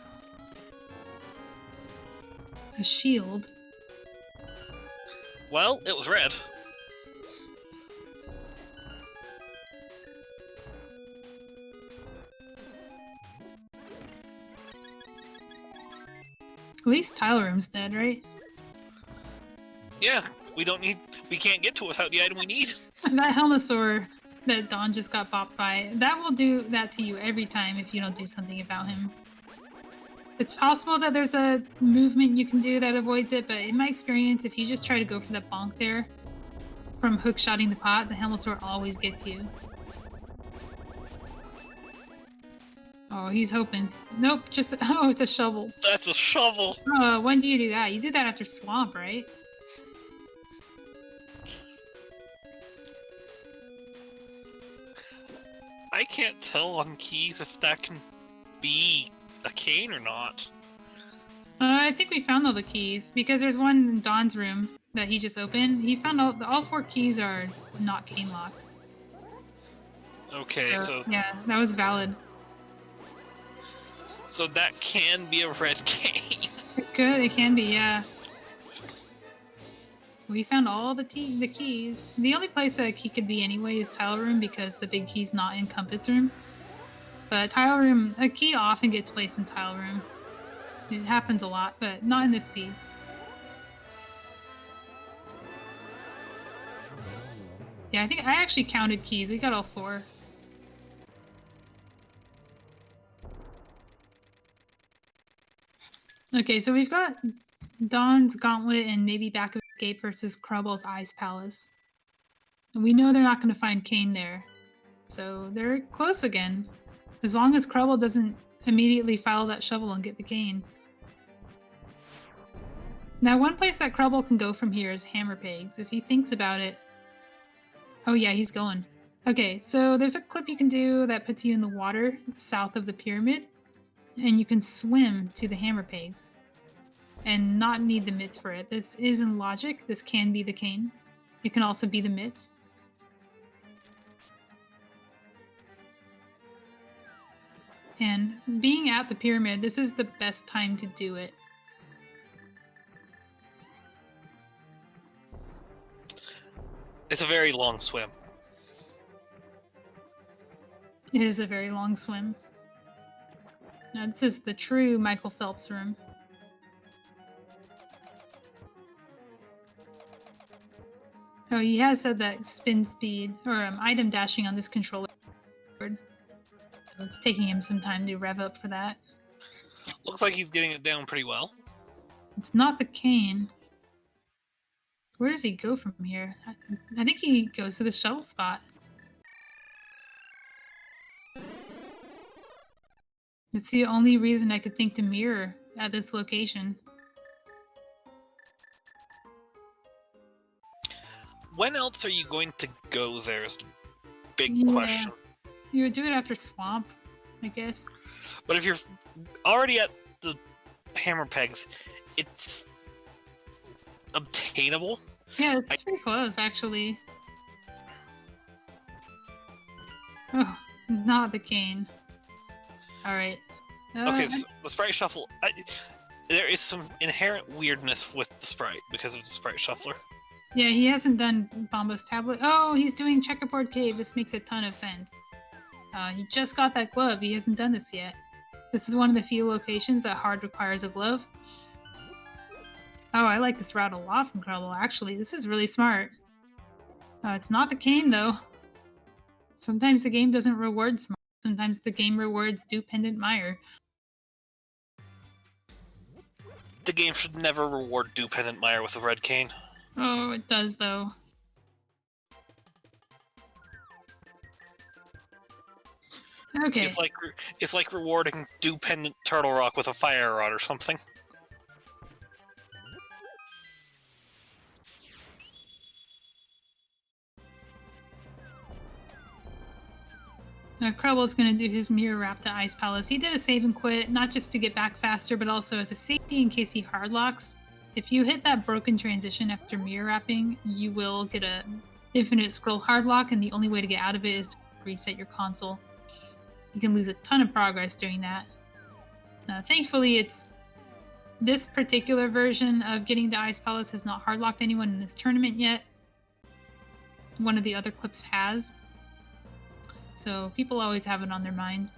A shield. Well, it was red. At least Tylerum's dead, right? Yeah, we can't get to it without the item we need. That Helmosaur that Dawn just got bopped by, that will do that to you every time if you don't do something about him. It's possible that there's a movement you can do that avoids it, but in my experience, if you just try to go for that bonk there, from hookshotting the pot, the Helmosaur always gets you. Oh, he's hoping. Nope, just... Oh, it's a shovel. That's a shovel! Oh, when do you do that? You did that after Swamp, right? I can't tell on keys if that can be a cane or not. I think we found all the keys, because there's one in Dawn's room that he just opened. He found all 4 keys are not cane locked. Okay, so yeah, that was valid. so that can be a red cane. It can be, yeah. We found all the keys. The only place that a key could be anyway is tile room because the big key's not in compass room. But tile room, a key often gets placed in tile room. It happens a lot, but not in this seed. Yeah, I think I actually counted keys. We got all 4. Okay, so we've got Dawn's Gauntlet and maybe Back of Escape versus krelbel's Ice Palace. And we know they're not going to find Kane there. So they're close again. As long as krelbel doesn't immediately follow that shovel and get the cane. Now, one place that krelbel can go from here is Hammer Pegs. If he thinks about it... Oh yeah, he's going. Okay, so there's a clip you can do that puts you in the water south of the pyramid. And you can swim to the Hammer Pegs. And not need the mitts for it. This is in logic. This can be the cane. It can also be the mitts. And being at the pyramid, this is the best time to do it. It's a very long swim. It is a very long swim. Now, this is the true Michael Phelps room. Oh, he has said that spin speed, or item dashing on this controller. So it's taking him some time to rev up for that. Looks like he's getting it down pretty well. It's not the cane. Where does he go from here? I think he goes to the shovel spot. It's the only reason I could think to mirror at this location. When else are you going to go there is the big question. You would do it after Swamp, I guess. But if you're already at the Hammer Pegs, it's obtainable. Yeah, it's pretty close, actually. Oh, not the cane. Alright. Okay, so the sprite shuffle. There is some inherent weirdness with the sprite because of the sprite shuffler. Yeah, he hasn't done Bombo's tablet. Oh, he's doing Checkerboard Cave. This makes a ton of sense. He just got that glove. He hasn't done this yet. This is one of the few locations that hard requires a glove. Oh, I like this route a lot from krelbel, actually. This is really smart. It's not the cane, though. Sometimes the game doesn't reward smart. Sometimes the game rewards dependent mire. The game should never reward dependent mire with a red cane. Oh, it does, though. Okay. It's like rewarding dependent turtle rock with a fire rod or something. Now, krelbel's going to do his mirror wrap to Ice Palace. He did a save and quit, not just to get back faster, but also as a safety in case he hardlocks. If you hit that broken transition after mirror wrapping, you will get a infinite scroll hardlock, and the only way to get out of it is to reset your console. You can lose a ton of progress doing that. Thankfully, it's this particular version of getting to Ice Palace has not hardlocked anyone in this tournament yet. One of the other clips has. So people always have it on their mind.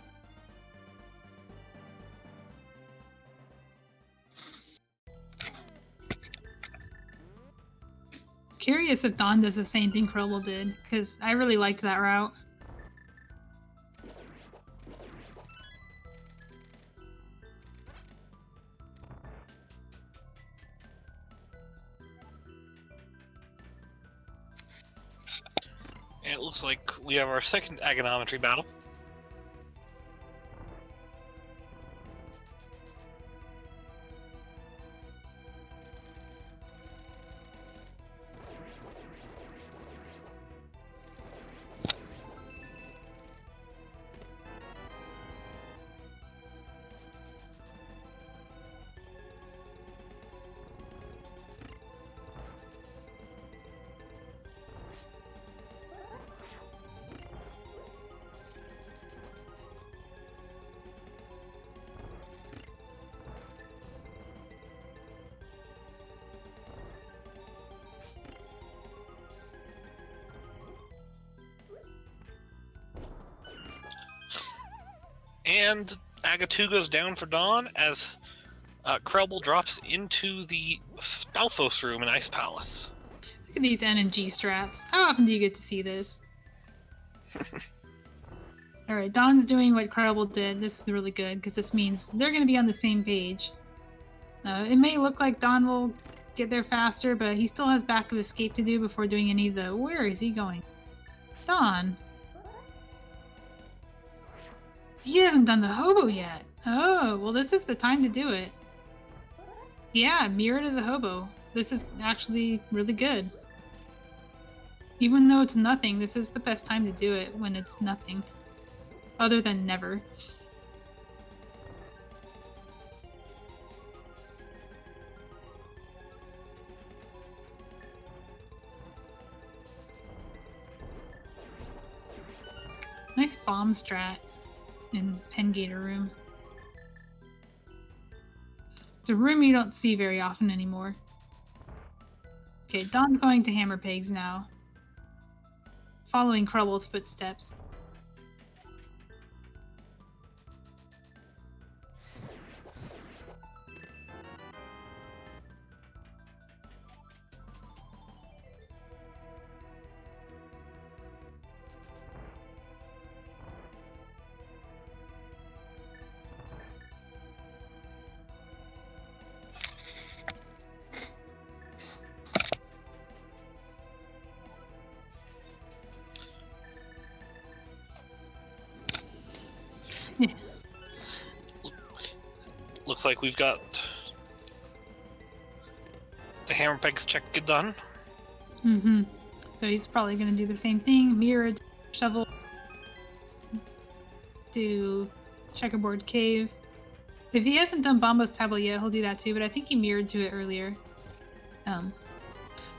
Curious if Dawn does the same thing krelbel did, because I really liked that route. And it looks like we have our second agonometry battle. And Agatu goes down for Dawn as krelbel drops into the Stalfos room in Ice Palace. Look at these NMG strats. How often do you get to see this? Alright, Dawn's doing what krelbel did. This is really good, because this means they're going to be on the same page. It may look like Dawn will get there faster, but he still has back of escape to do before doing any of the... Where is he going? Dawn! He hasn't done the hobo yet. Oh, well this is the time to do it. Yeah, mirror to the hobo. This is actually really good. Even though it's nothing, this is the best time to do it when it's nothing. Other than never. Nice bomb strat in Pengator room. It's a room you don't see very often anymore. Okay, Dawn's going to hammer pegs now. Following krelbel's footsteps. Yeah. Looks like we've got the hammer pegs check done. Mm-hmm. So he's probably going to do the same thing. Mirror, shovel, do checkerboard cave. If he hasn't done Bombo's tablet yet, he'll do that too, but I think he mirrored to it earlier. Now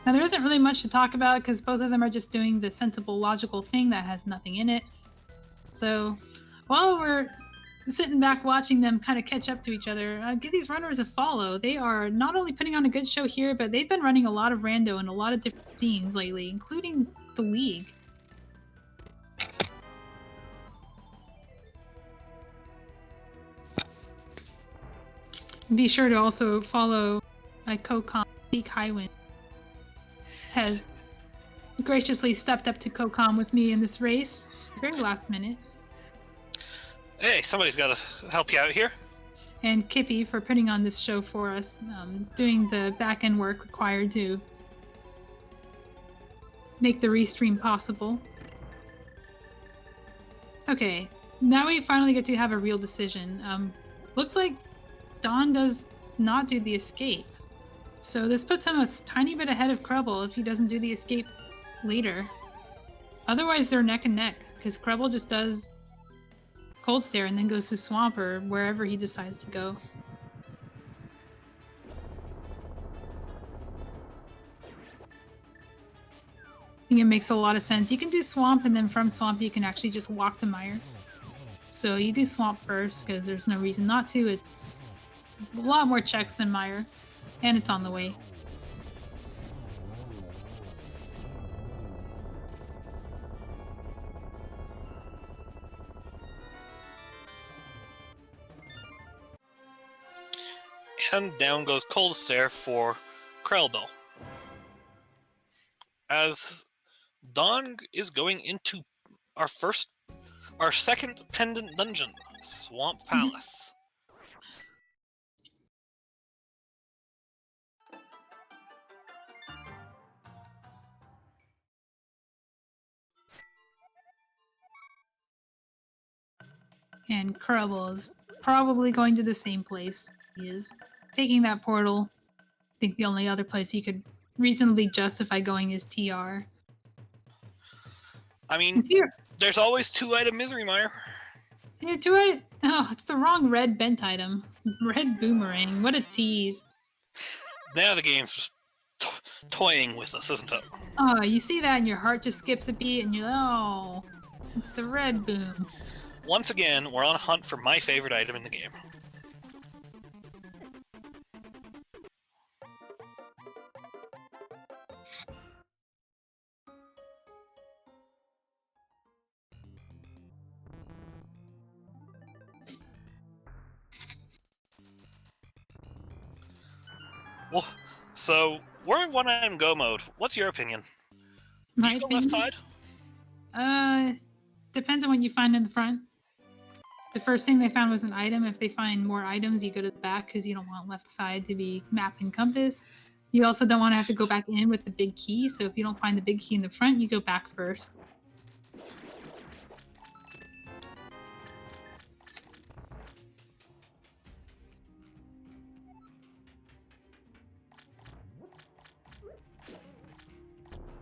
there isn't really much to talk about because both of them are just doing the sensible, logical thing that has nothing in it. So while we're sitting back watching them kind of catch up to each other, give these runners a follow. They are not only putting on a good show here, but they've been running a lot of rando and a lot of different scenes lately, including the League. Be sure to also follow my co-com, Zeke Highwind. Has graciously stepped up to co-com with me in this race. Very last minute. Hey, somebody's got to help you out here. And Kippy for putting on this show for us, doing the back-end work required to make the restream possible. Okay, now we finally get to have a real decision. Looks like Dawn does not do the escape. So this puts him a tiny bit ahead of krelbel if he doesn't do the escape later. Otherwise they're neck and neck, because krelbel just does Cold Stare and then goes to Swamp or wherever he decides to go. I think it makes a lot of sense. You can do Swamp and then from Swamp you can actually just walk to Mire. So you do Swamp first because there's no reason not to. It's a lot more checks than Mire and it's on the way. And down goes Cold Stare for krelbel. As Dawn is going into our second pendant dungeon, Swamp Palace. And krelbel is probably going to the same place he is. Taking that portal. I think the only other place he could reasonably justify going is TR. I mean, there's always 2-item Misery Mire. Yeah, do it. Oh, it's the wrong red bent item. Red boomerang. What a tease. Now the game's just toying with us, isn't it? Oh, you see that and your heart just skips a beat and you're like, oh, it's the red boom. Once again, we're on a hunt for my favorite item in the game. Well, so we're in one item go mode. What's your opinion? Do My you go left opinion. side? Depends on what you find in the front. The first thing they found was an item. If they find more items, you go to the back because you don't want left side to be map and compass. You also don't want to have to go back in with the big key. So if you don't find the big key in the front, you go back first.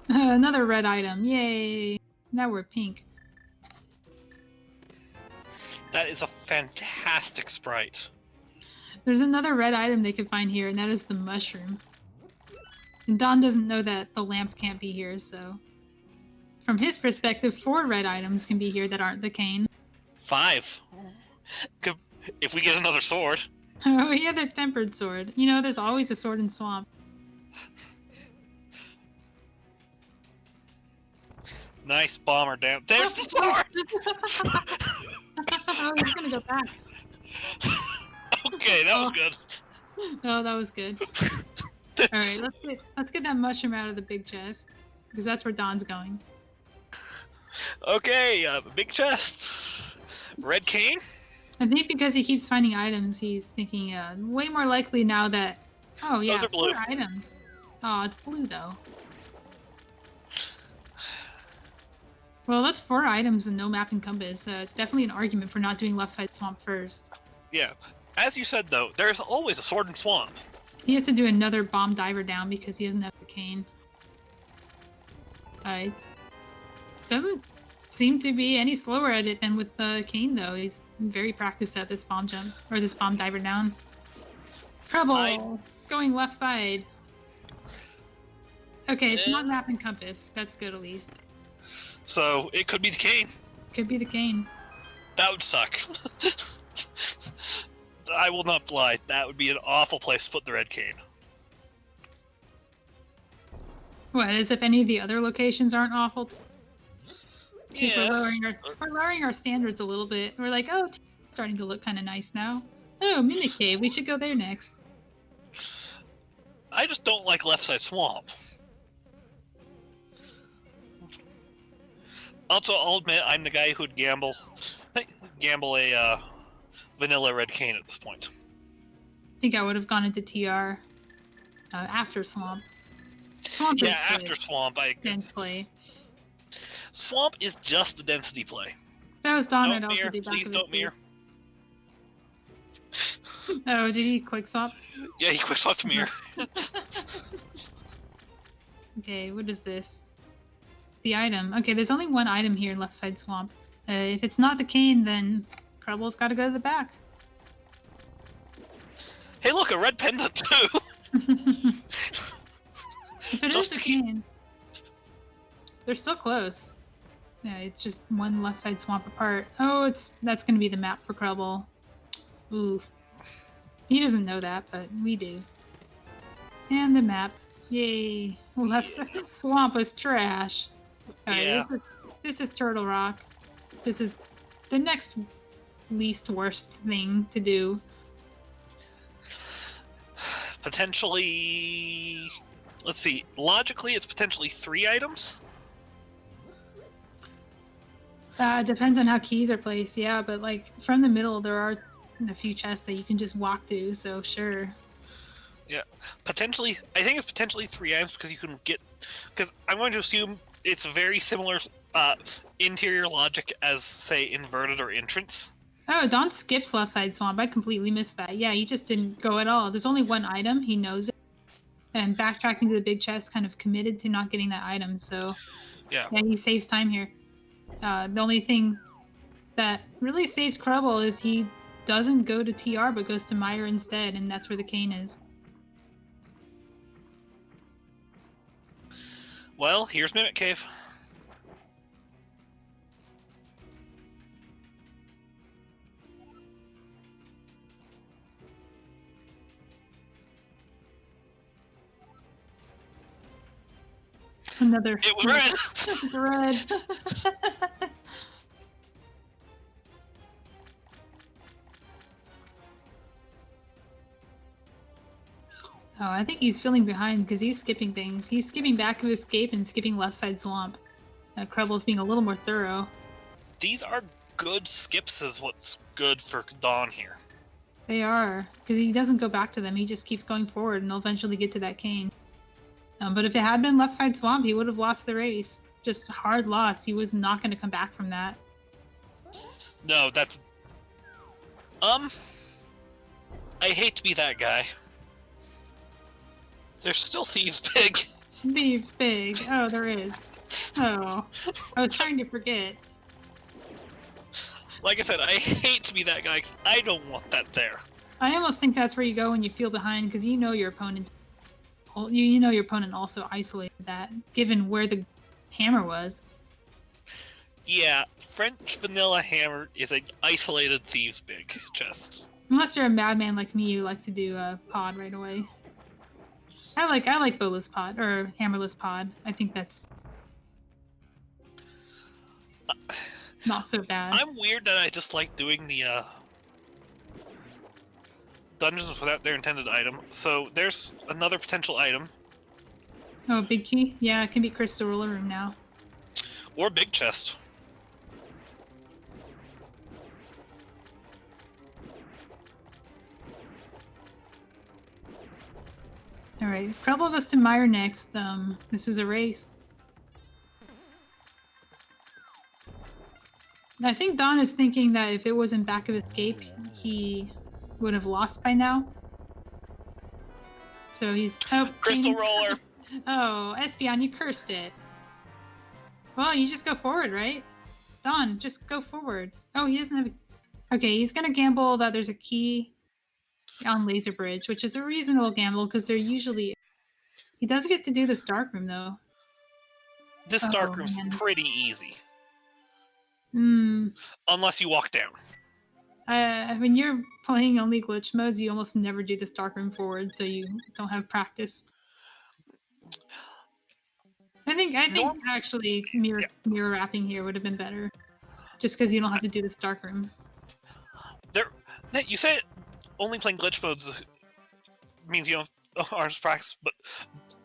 Another red item. Yay. Now we're pink. That is a fantastic sprite. There's another red item they could find here, and that is the mushroom. And Don doesn't know that the lamp can't be here, so... From his perspective, 4 red items can be here that aren't the cane. 5. If we get another sword. Oh, yeah, the tempered sword. You know, there's always a sword in swamp. Nice bomber down. There's the sword! Oh, he's gonna go back. Okay, that was good. Oh, that was good. Alright, let's get that mushroom out of the big chest. Because that's where Don's going. Okay, big chest. Red cane? I think because he keeps finding items, he's thinking way more likely now that... Oh, yeah, Those are blue. 4 items. Oh, it's blue, though. Well, that's 4 items and no map and compass. Definitely an argument for not doing left side swamp first. Yeah. As you said, though, there's always a sword in swamp. He has to do another bomb diver down because he doesn't have the cane. Doesn't seem to be any slower at it than with the cane, though. He's very practiced at this bomb jump, or this bomb diver down. Trouble! Going left side. Okay, it's not map and compass. That's good, at least. So, it could be the cane. Could be the cane. That would suck. I will not lie. That would be an awful place to put the red cane. What, as if any of the other locations aren't awful? Yes. We're lowering our standards a little bit. We're like, oh, it's starting to look kind of nice now. Oh, Mimic Cave. We should go there next. I just don't like left side swamp. Also, I'll admit I'm the guy who'd gamble a vanilla red cane at this point. I think I would have gone into TR after Swamp. Swamp yeah, is after Swamp, dense play. Swamp is just a density play. If that was Dawn, Don't I'd also mirror, do back please of don't the mirror. Oh, did he quick swap? Yeah, he quick swapped to mirror. Okay, what is this? The item. Okay, there's only one item here in left side swamp. If it's not the cane, then Krelbel's got to go to the back. Hey, look, a red pendant too. If it is the cane, they're still close. Yeah, it's just one left side swamp apart. Oh, that's going to be the map for Krelbel. Oof. He doesn't know that, but we do. And the map. Yay. Left side swamp was trash. Alright, Yeah. this is Turtle Rock. This is the next least worst thing to do. Potentially... Let's see. Logically, it's potentially 3 items? Depends on how keys are placed, yeah, but like from the middle there are a few chests that you can just walk to, so sure. Yeah. Potentially... I think it's potentially 3 items because you can get... Because I'm going to assume it's very similar interior logic as, say, inverted or entrance. Oh, Don skips left side swamp. I completely missed that. Yeah, he just didn't go at all. There's only one item. He knows it. And backtracking to the big chest kind of committed to not getting that item. So, yeah he saves time here. The only thing that really saves Krelbel is he doesn't go to TR but goes to Meyer instead, and that's where the cane is. Well, here's Mimic Cave. Another. It was red! It's red. Oh, I think he's feeling behind because he's skipping things. He's skipping back of escape and skipping left side swamp. Krelbel's being a little more thorough. These are good skips is what's good for Dawn here. They are, because he doesn't go back to them. He just keeps going forward, and they'll eventually get to that cane. But if it had been left side swamp, he would have lost the race. Just a hard loss. He was not going to come back from that. No, that's... I hate to be that guy. There's still Thieves Pig. Thieves Pig. Oh, there is. Oh, I was trying to forget. Like I said, I hate to be that guy, 'cause I don't want that there. I almost think that's where you go when you feel behind, because you know your opponent. You know your opponent also isolated that, given where the hammer was. Yeah, French Vanilla Hammer is an isolated Thieves Pig chest. Unless you're a madman like me who likes to do a pod right away. I like bowless pod or hammerless pod. I think that's not so bad. I'm weird that I just like doing the dungeons without their intended item. So there's another potential item. Oh, big key? Yeah, it can be Crystal Roller Room now. Or big chest. Alright, Krelbel goes to Meyer next. This is a race. I think Dawn is thinking that if it wasn't back of escape, he would have lost by now. So he's... Oh, Crystal Roller! Oh, Espeon, you cursed it. Well, you just go forward, right? Dawn, just go forward. Oh, he doesn't have a... Okay, he's gonna gamble that there's a key on Laser Bridge, which is a reasonable gamble because they're usually... He does get to do this dark room, though. This dark room's pretty easy. Hmm. Unless you walk down. When you're playing only glitch modes, you almost never do this dark room forward, so you don't have practice. I think actually mirror wrapping here would have been better, just because you don't have to do this dark room. You say only playing glitch modes means you don't aren't practice, but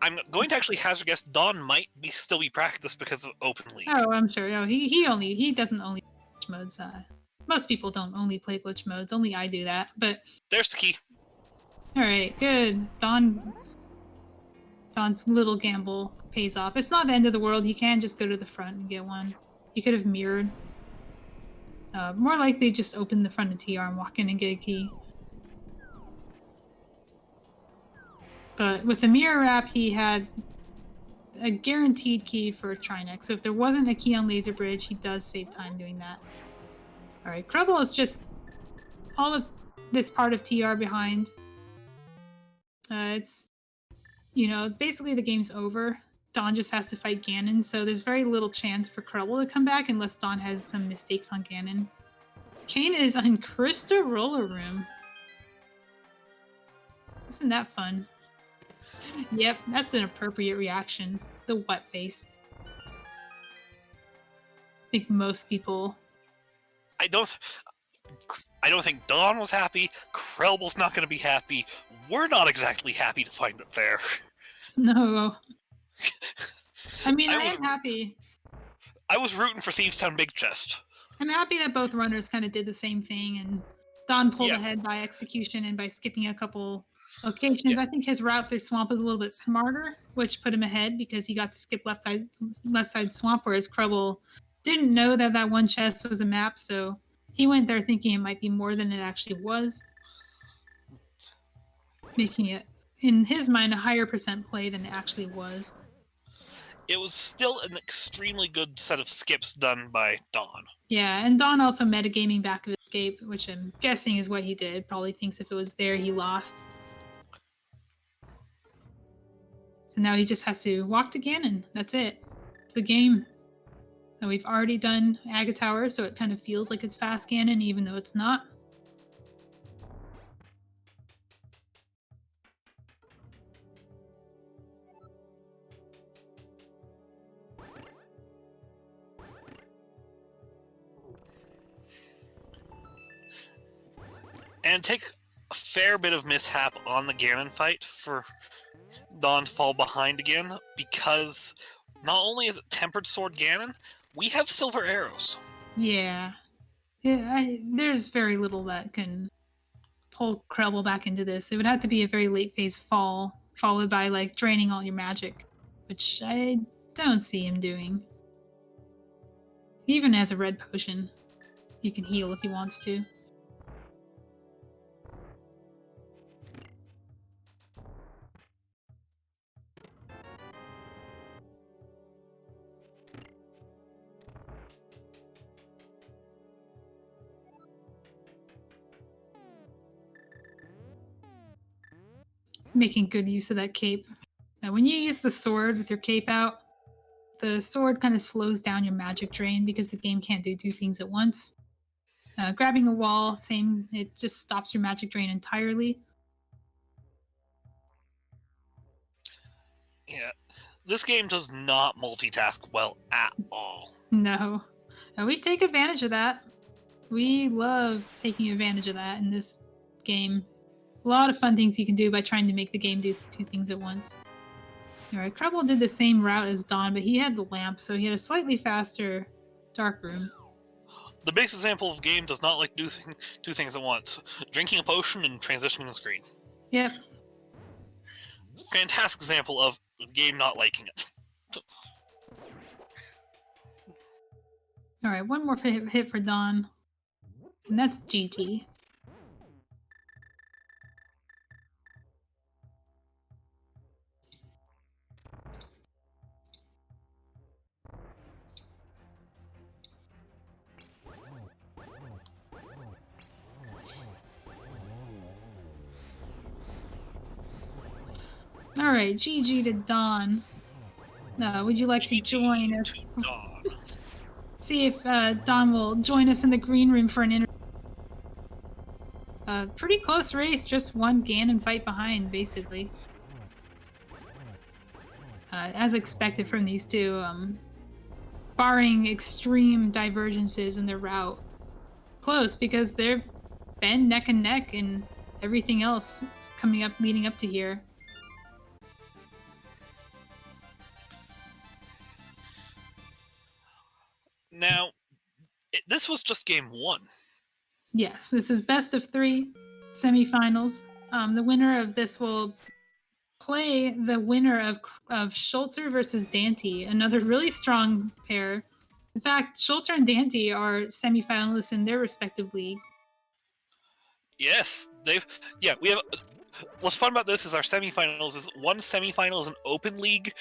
I'm going to actually hazard guess Dawn might still be practiced because of Open League. Oh, I'm sure. No, he doesn't only glitch modes. Most people don't only play glitch modes. Only I do that. But there's the key. All right, good. Dawn's little gamble pays off. It's not the end of the world. He can just go to the front and get one. He could have mirrored. More likely, just open the front of TR and walk in and get a key. But with the mirror wrap, he had a guaranteed key for a Trinex. So if there wasn't a key on Laser Bridge, he does save time doing that. All right, Krelbel is just all of this part of TR behind. It's, basically the game's over. Dawn just has to fight Ganon, so there's very little chance for Krelbel to come back unless Dawn has some mistakes on Ganon. Kane is on Crystal Roller Room. Isn't that fun? Yep, that's an appropriate reaction. The what face. I think most people... I don't think Dawn was happy. Krelbel's not going to be happy. We're not exactly happy to find it there. No. I mean, I am happy. I was rooting for Thieves Town Big Chest. I'm happy that both runners kind of did the same thing, and Dawn pulled ahead by execution and by skipping a couple occasions. I think his route through Swamp was a little bit smarter, which put him ahead because he got to skip left side Swamp, whereas Krelbel didn't know that one chest was a map, so he went there thinking it might be more than it actually was, making it, in his mind, a higher percent play than it actually was. It was still an extremely good set of skips done by Dawn. Yeah, and Dawn also metagaming back of escape, which I'm guessing is what he did. Probably thinks if it was there, he lost. So now he just has to walk to Ganon. That's it. It's the game. And we've already done Aga Tower, so it kind of feels like it's fast Ganon, even though it's not. And take fair bit of mishap on the Ganon fight for Dawn to fall behind again, because not only is it Tempered Sword Ganon, we have Silver Arrows. Yeah. There's very little that can pull krelbel back into this. It would have to be a very late phase fall, followed by like draining all your magic, which I don't see him doing. Even as a red potion, he can heal if he wants to. He's making good use of that cape. Now, when you use the sword with your cape out, the sword kind of slows down your magic drain because the game can't do two things at once. Grabbing a wall, same, it just stops your magic drain entirely. Yeah, this game does not multitask well at all. No. We take advantage of that. We love taking advantage of that in this game. A lot of fun things you can do by trying to make the game do two things at once. Alright, krelbel did the same route as Dawn, but he had the lamp, so he had a slightly faster dark room. The base example of the game does not like do two things at once. Drinking a potion and transitioning the screen. Yep. Fantastic example of the game not liking it. Alright, one more hit for Dawn. And that's GG. Alright, GG to Dawn. Would you like to join us? See if Dawn will join us in the green room for an interview. Pretty close race, just one Ganon fight behind, basically. As expected from these two, barring extreme divergences in their route. Close, because they've been neck and neck in everything else coming up, leading up to here. Now, this was just game one. Yes, this is best of 3 semifinals. The winner of this will play the winner of Schulter versus Dante, another really strong pair. In fact, Schulter and Dante are semifinalists in their respective league. Yes, we have. What's fun about this is our semifinals is one semifinal is an open league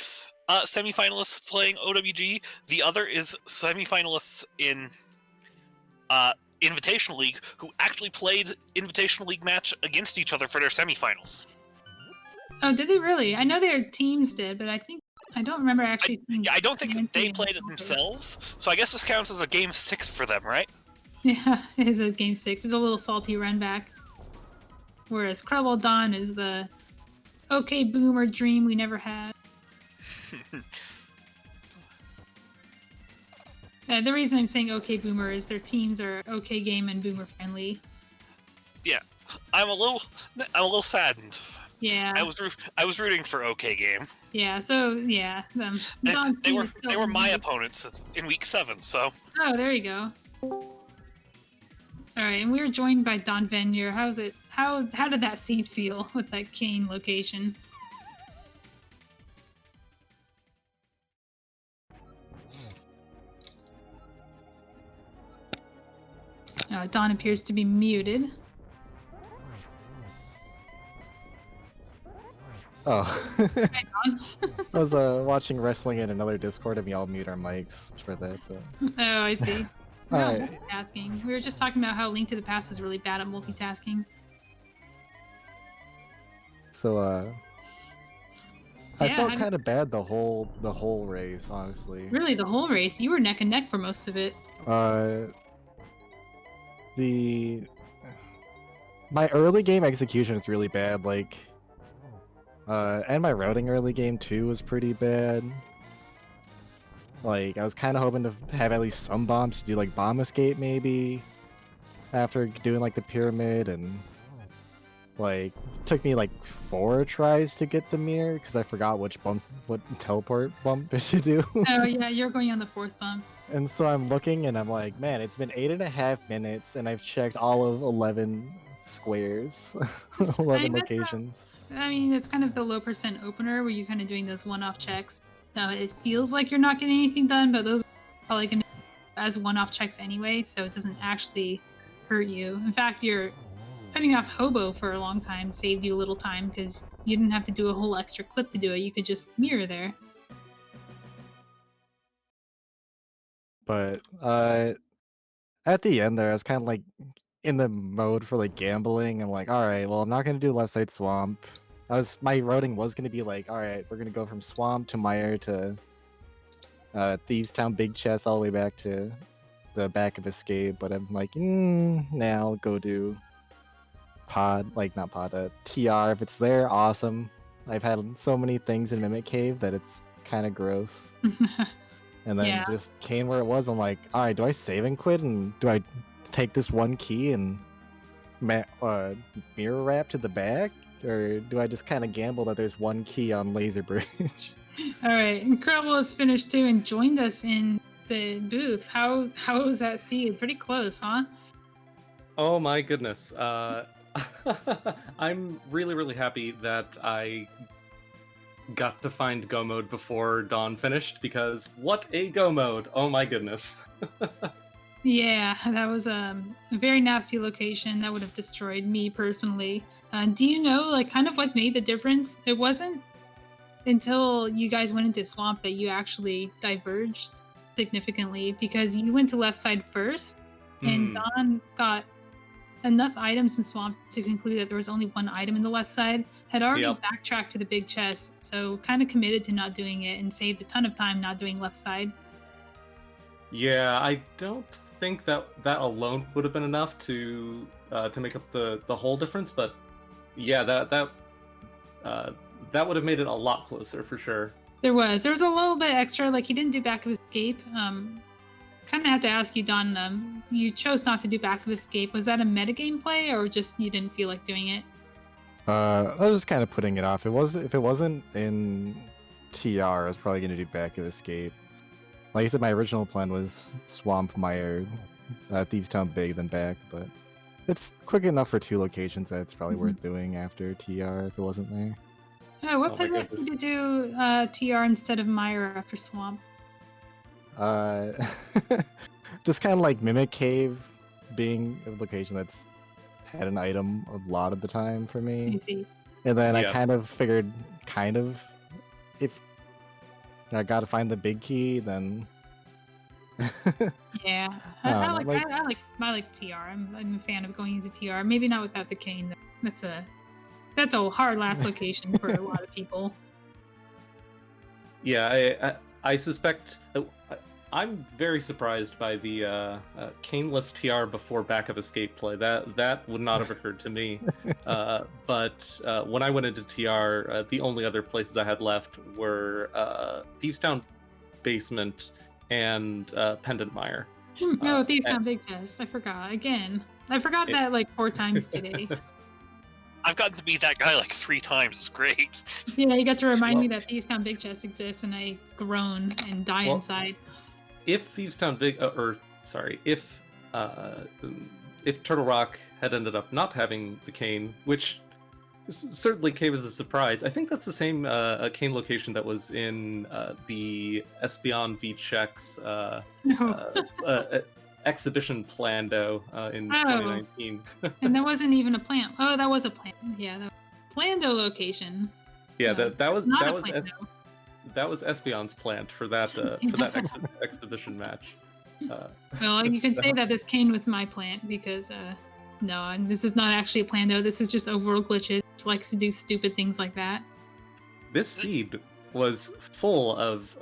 semifinalists playing OWG. The other is semifinalists in Invitational League who actually played Invitational League match against each other for their semifinals. Oh, did they really? I know their teams did, but I don't remember actually. I don't think they played it themselves. So I guess this counts as a game 6 for them, right? Yeah, it is a game 6. It's a little salty run back. Whereas krelbel Dawn is the okay boomer dream we never had. The reason I'm saying okay boomer is their teams are okay game and boomer friendly. Yeah, I'm a little saddened. Yeah, I was rooting for OK game. Yeah, so yeah, they were my opponents in week 7. So. Oh, there you go. All right, and we were joined by Dawnvenure. How's it? How did that seed feel with that Kane location? Dawn appears to be muted. Oh. I was watching wrestling in another Discord and we all mute our mics for that. So. Oh, I see. All No, right. multitasking. We were just talking about how Link to the Past is really bad at multitasking. So I Yeah, felt kind of bad the whole race, honestly. Really, the whole race? You were neck and neck for most of it. My early game execution is really bad, like, and my routing early game too was pretty bad. Like, I was kind of hoping to have at least some bombs to do, like, bomb escape maybe, after doing, like, the pyramid, and Like, took me like 4 tries to get the mirror because I forgot what teleport bump it should do. Oh yeah, you're going on the 4th bump. And so I'm looking and I'm like, man, it's been 8.5 minutes and I've checked all of 11 squares, 11 locations. I mean, it's kind of the low percent opener where you're kind of doing those one-off checks. It feels like you're not getting anything done, but those are probably going to be as one-off checks anyway, so it doesn't actually hurt you. In fact, you're cutting off Hobo for a long time saved you a little time because you didn't have to do a whole extra clip to do it. You could just mirror there. But at the end there, I was kind of like in the mode for like gambling. I'm like, all right, well, I'm not gonna do left side swamp. My routing was gonna be like, all right, we're gonna go from swamp to mire to Thieves Town Big Chest all the way back to the back of escape. But I'm like, now I'll go do pod, like not pod, TR. If it's there, awesome. I've had so many things in Mimic Cave that it's kind of gross. And then just came where it was. I'm like, all right, do I save and quit? And do I take this one key and mirror wrap to the back? Or do I just kind of gamble that there's one key on Laser Bridge? All right, and krelbel has finished too and joined us in the booth. How was that seed? Pretty close, huh? Oh my goodness. I'm really, really happy that I got to find Go mode before Dawn finished, because what a Go mode! Oh my goodness. Yeah, that was a very nasty location that would have destroyed me personally. Do you know, like, kind of what made the difference? It wasn't until you guys went into Swamp that you actually diverged significantly, because you went to left side first, and Dawn got enough items in Swamp to conclude that there was only one item in the left side, had already backtracked to the big chest, so kind of committed to not doing it and saved a ton of time not doing left side. Yeah, I don't think that alone would have been enough to make up the whole difference, but yeah, that would have made it a lot closer for sure. There was a little bit extra, like he didn't do back of escape. Kind of had to ask you, Don. You chose not to do back of escape. Was that a metagame play, or just you didn't feel like doing it? I was just kind of putting it off. If it wasn't in TR, I was probably going to do back of escape. Like I said, my original plan was Swamp, Mire, Thieves Town Big, then back, but it's quick enough for 2 locations that it's probably worth doing after TR if it wasn't there. What possessed you to do TR instead of Mire after Swamp? Just kind of like Mimic Cave being a location that's had an item a lot of the time for me. Easy. And then I kind of figured, if I gotta find the big key, then yeah, I like TR. I'm a fan of going into TR. Maybe not without the cane. That's a hard last location for a lot of people. Yeah, I suspect. I'm very surprised by the caneless TR before back of escape play. That would not have occurred to me. But when I went into TR, the only other places I had left were Thieves Town Basement and Pendant Mire. No, Thieves Town Big Chest. I forgot again. I forgot that like 4 times today. I've gotten to beat that guy like 3 times. It's great. So, yeah, you got to remind me that Thieves Town Big Chest exists, and I groan and die inside. If Thieves Town if Turtle Rock had ended up not having the cane, which certainly came as a surprise, I think that's the same cane location that was in the Espeon v Chex exhibition Plando in 2019. And that wasn't even a plant. Oh, that was a plant. Yeah, that Plando location. Yeah, that was Espeon's plant for that exhibition match. Well, you can say that this cane was my plant because no, this is not actually a Plando. This is just Overworld Glitches, which likes to do stupid things like that. This seed was full of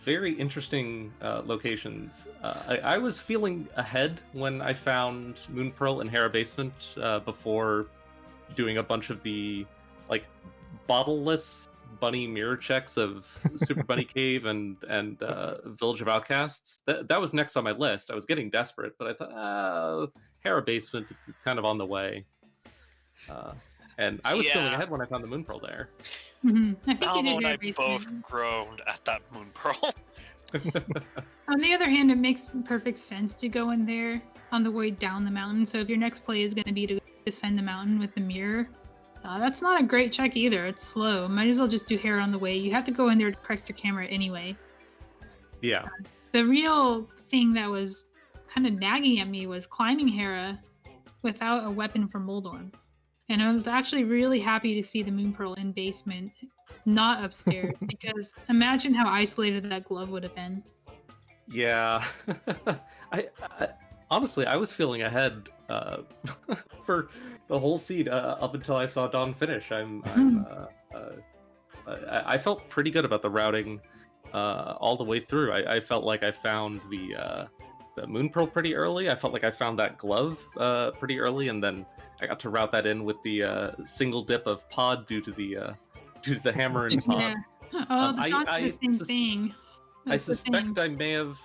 very interesting locations. I was feeling ahead when I found Moon Pearl and Hera Basement before doing a bunch of the like bottleless bunny mirror checks of Super Bunny Cave and Village of Outcasts. That was next on my list. I was getting desperate, but I thought, Hera Basement, it's kind of on the way. And I was feeling Yeah. ahead when I found the Moon Pearl there. I think you Malmo did and I very both basement. groaned at that moon pearl. On the other hand, it makes perfect sense to go in there on the way down the mountain. So if your next play is going to be to descend the mountain with the mirror, that's not a great check either. It's slow. Might as well just do Hera on the way. You have to go in there to correct your camera anyway. Yeah. The real thing that was kind of nagging at me was climbing Hera without a weapon from Moldorm. And I was actually really happy to see the Moon Pearl in basement, not upstairs, because imagine how isolated that glove would have been. Yeah. I honestly, I was feeling ahead for the whole seed up until I saw Dawn finish. I felt pretty good about the routing all the way through. I felt like I found the Moon Pearl pretty early. I felt like I found that glove pretty early, and then I got to route that in with the single dip of pod due to the hammer and pod. Yeah. Oh, the Dawn's the same thing. I suspect I may have.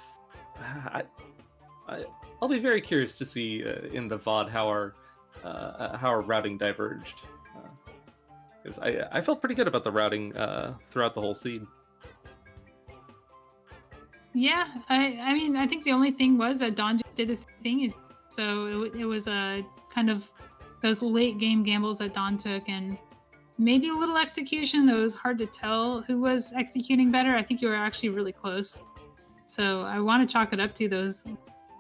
I'll be very curious to see in the VOD how our routing diverged, because I felt pretty good about the routing throughout the whole seed. Yeah, I mean, I think the only thing was that Dawn just did the same thing. So it was a kind of those late game gambles that Dawn took, and maybe a little execution, though it was hard to tell who was executing better. I think you were actually really close. So I want to chalk it up to those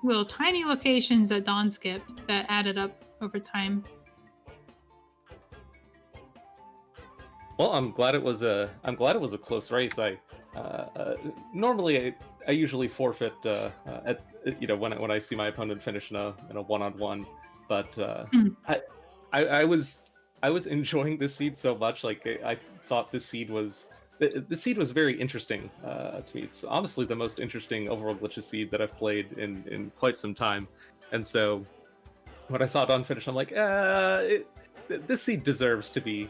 little tiny locations that Dawn skipped that added up over time. Well, I'm glad it was a close race. Normally I usually forfeit at when I see my opponent finish in a one-on-one, but I was enjoying this seed so much. Like I thought this seed was the seed was very interesting to me. It's honestly the most interesting Overworld Glitches seed that I've played in quite some time, and so when I saw Dawn finish, I'm like, this seed deserves to be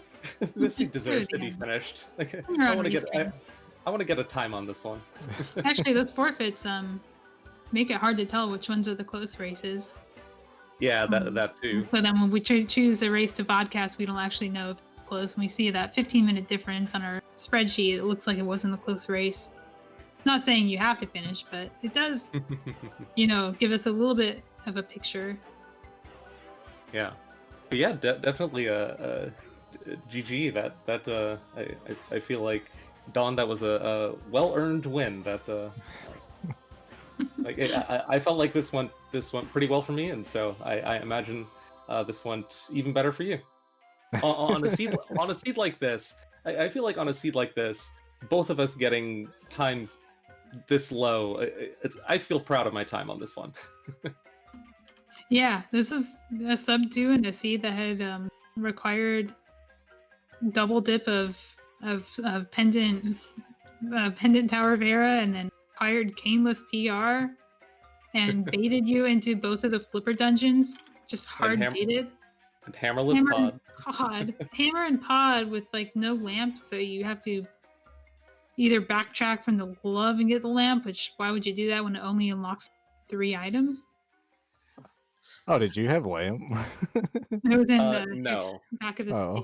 this seed deserves to be finished. Like, I want to get a time on this one. Actually, those forfeits make it hard to tell which ones are the close races. Yeah, that too. So then when we choose a race to vodcast, we don't actually know if it's close. And we see that 15-minute difference on our spreadsheet. It looks like it wasn't a close race. Not saying you have to finish, but it does, give us a little bit of a picture. Yeah, but yeah, definitely GG. That I feel like Dawn, that was a well-earned win. That like I felt like this went pretty well for me, and so I imagine this went even better for you. On a seed like this, I feel like on a seed like this, both of us getting times this low, I feel proud of my time on this one. Yeah, this is a sub 2 and a seed that had required double dip of pendant Tower of Hera, and then required Caneless TR, and baited you into both of the flipper dungeons. Just hard baited. And hammerless pod. Hammer and pod with like no lamp, so you have to either backtrack from the glove and get the lamp, which why would you do that when it only unlocks 3 items? Oh, did you have lamp? It was in the no. back of the stage.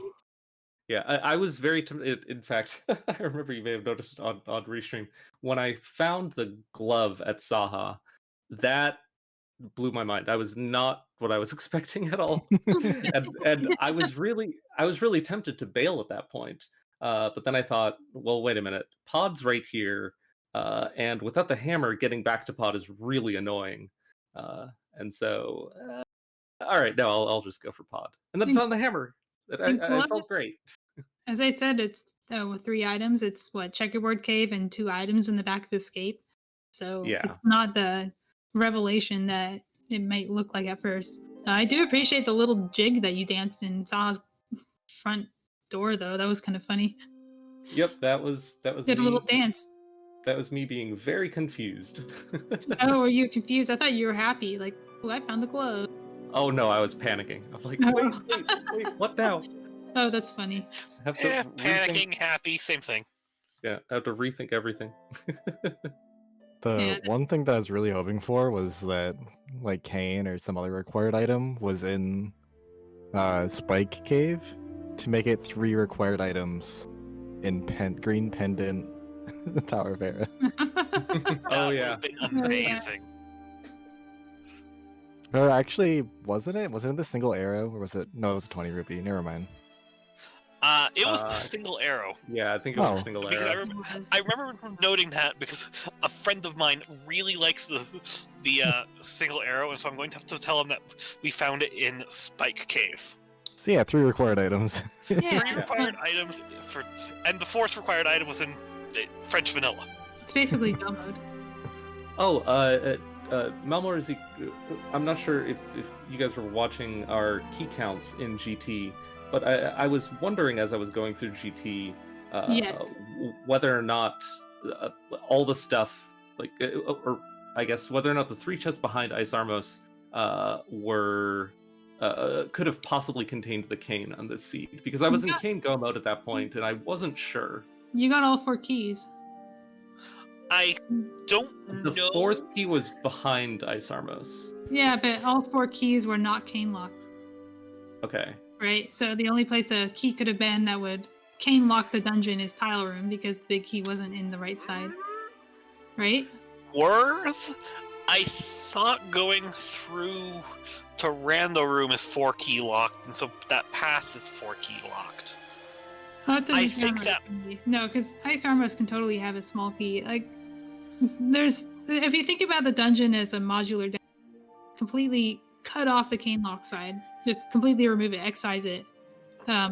Yeah, I was very in fact, I remember you may have noticed on Restream, when I found the glove at Saha, that blew my mind. I was not what I was expecting at all. and I was really tempted to bail at that point. But then I thought, well, wait a minute. Pod's right here. And without the hammer, getting back to pod is really annoying. And so, all right, no, I'll just go for pod. And then found the hammer. I felt great. As I said, it's with 3 items. It's checkerboard cave and 2 items in the back of escape. So yeah, it's not the revelation that it might look like at first. I do appreciate the little jig that you danced in Saha's front door, though. That was kind of funny. Yep, that was Did me. A little dance. That was me being very confused. Oh, were you confused? I thought you were happy. Like, oh, I found the glove. Oh no, I was panicking. I'm like, wait, what now? Oh, that's funny. Panicking, happy, same thing. Yeah, I have to rethink everything. The one thing that I was really hoping for was that, like, Kane or some other required item was in Spike Cave, to make it 3 required items in green pendant Tower of Era. Oh, That yeah. would've been amazing. Or actually, wasn't it? Wasn't it the single arrow, or was it? No, it was a 20 rupee. Never mind. It was the single arrow. Yeah, I think it was Oh. a single Because arrow. I remember noting that because a friend of mine really likes the single arrow, and so I'm going to have to tell him that we found it in Spike Cave. So yeah, 3 required items. Yeah. 3 required items and the 4th required item was in French vanilla. It's basically go mode. Oh, Malmo or Zeke, I'm not sure if you guys were watching our key counts in GT, but I was wondering as I was going through GT Yes. whether or not all the stuff, like, or I guess whether or not the 3 chests behind Ice Armos were could have possibly contained the cane on this seed, because I was in cane go mode at that point and I wasn't sure. You got all 4 keys. I don't The know. 4th key was behind Ice Armos. Yeah, but all 4 keys were not cane locked, Okay. right? So the only place a key could have been that would cane lock the dungeon is tile room, because the big key wasn't in the right side, right? Worth? I thought going through to Rando room is 4 key locked, and so that path is 4 key locked. Oh, it doesn't I sound think like that- it can be. No, because Ice Armos can totally have a small key. Like, if you think about the dungeon as a modular dungeon, completely cut off the cane lock side, just completely remove it, excise it.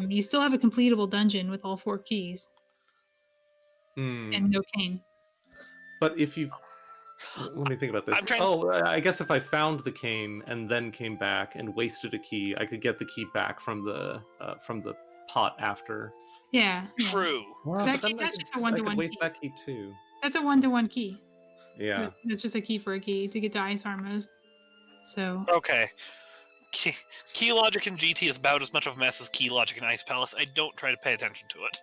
You still have a completable dungeon with all 4 keys and no cane. But if you, let me think about this. I'm trying- I guess if I found the cane and then came back and wasted a key, I could get the key back from the pot after. Yeah. True. Well, That But key- then that's I just could- a I could one-to-one waste key. that key too. That's a 1-to-1 key. Yeah. It's just a key for a key to get to Ice Armos. So Okay. Key logic in GT is about as much of a mess as key logic in Ice Palace. I don't try to pay attention to it.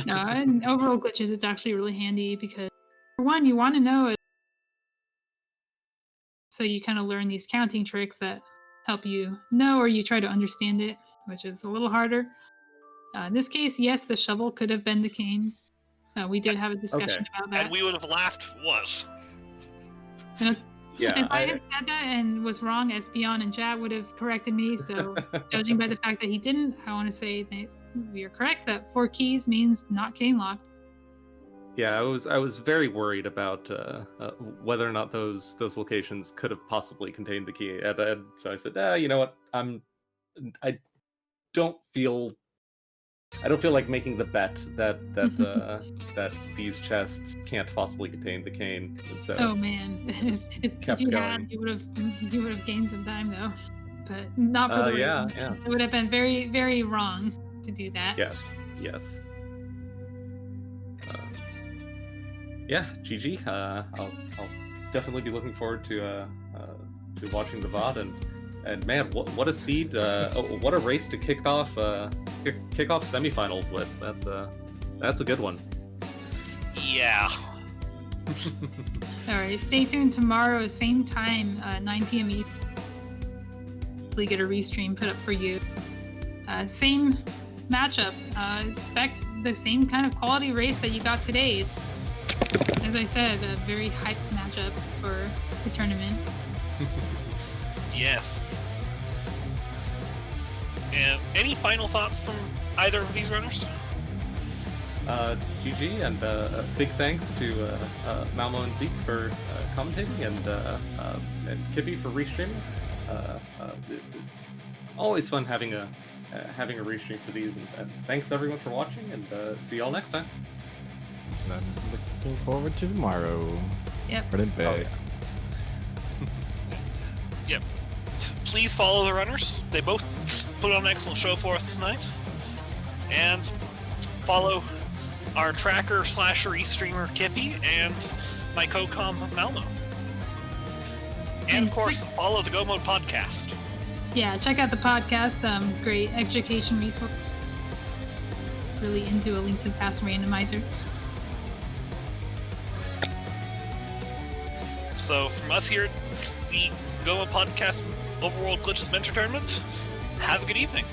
no, in Overworld Glitches, it's actually really handy because, for one, you want to know it, so you kind of learn these counting tricks that help you know, or you try to understand it, which is a little harder. In this case, yes, the shovel could have been the cane. We did have a discussion about that. And we would have laughed if it was. Yeah. If I had said that and was wrong, as Beyond and Chat would have corrected me. So, judging by the fact that he didn't, I want to say that we are correct that 4 keys means not cane locked. Yeah, I was very worried about whether or not those locations could have possibly contained the key. And so I said, you know what? I don't feel like making the bet that that these chests can't possibly contain the cane. And so Oh man, if kept you going. had, you would have gained some time though, but not for the right yeah, reasons. It would have been very, very wrong to do that. Yes. Yeah, GG. I'll definitely be looking forward to watching the VOD, and man, what a seed! What a race to kick off semifinals with. That's a good one. Yeah. All right, stay tuned tomorrow, same time, 9 p.m. East. We get a restream put up for you. Same matchup. Expect the same kind of quality race that you got today. As I said, a very hyped matchup for the tournament. Yes. And any final thoughts from either of these runners? GG, and big thanks to Malmo and Zeke for commentating, and Kibby for restreaming. It's always fun having a restream for these, and thanks everyone for watching, and see y'all next time. And I'm looking forward to tomorrow. Yep. Run it back. Oh, yeah. Yep. Please follow the runners. They both put on an excellent show for us tonight. And follow our tracker / restreamer Kippy and my co-com Malmo. And of course, follow the Go Mode podcast. Yeah, check out the podcast. Great education resource. Really into a link to the past randomizer. So from us here at the Go Mode podcast Overworld Glitches Mentor Tournament, have a good evening.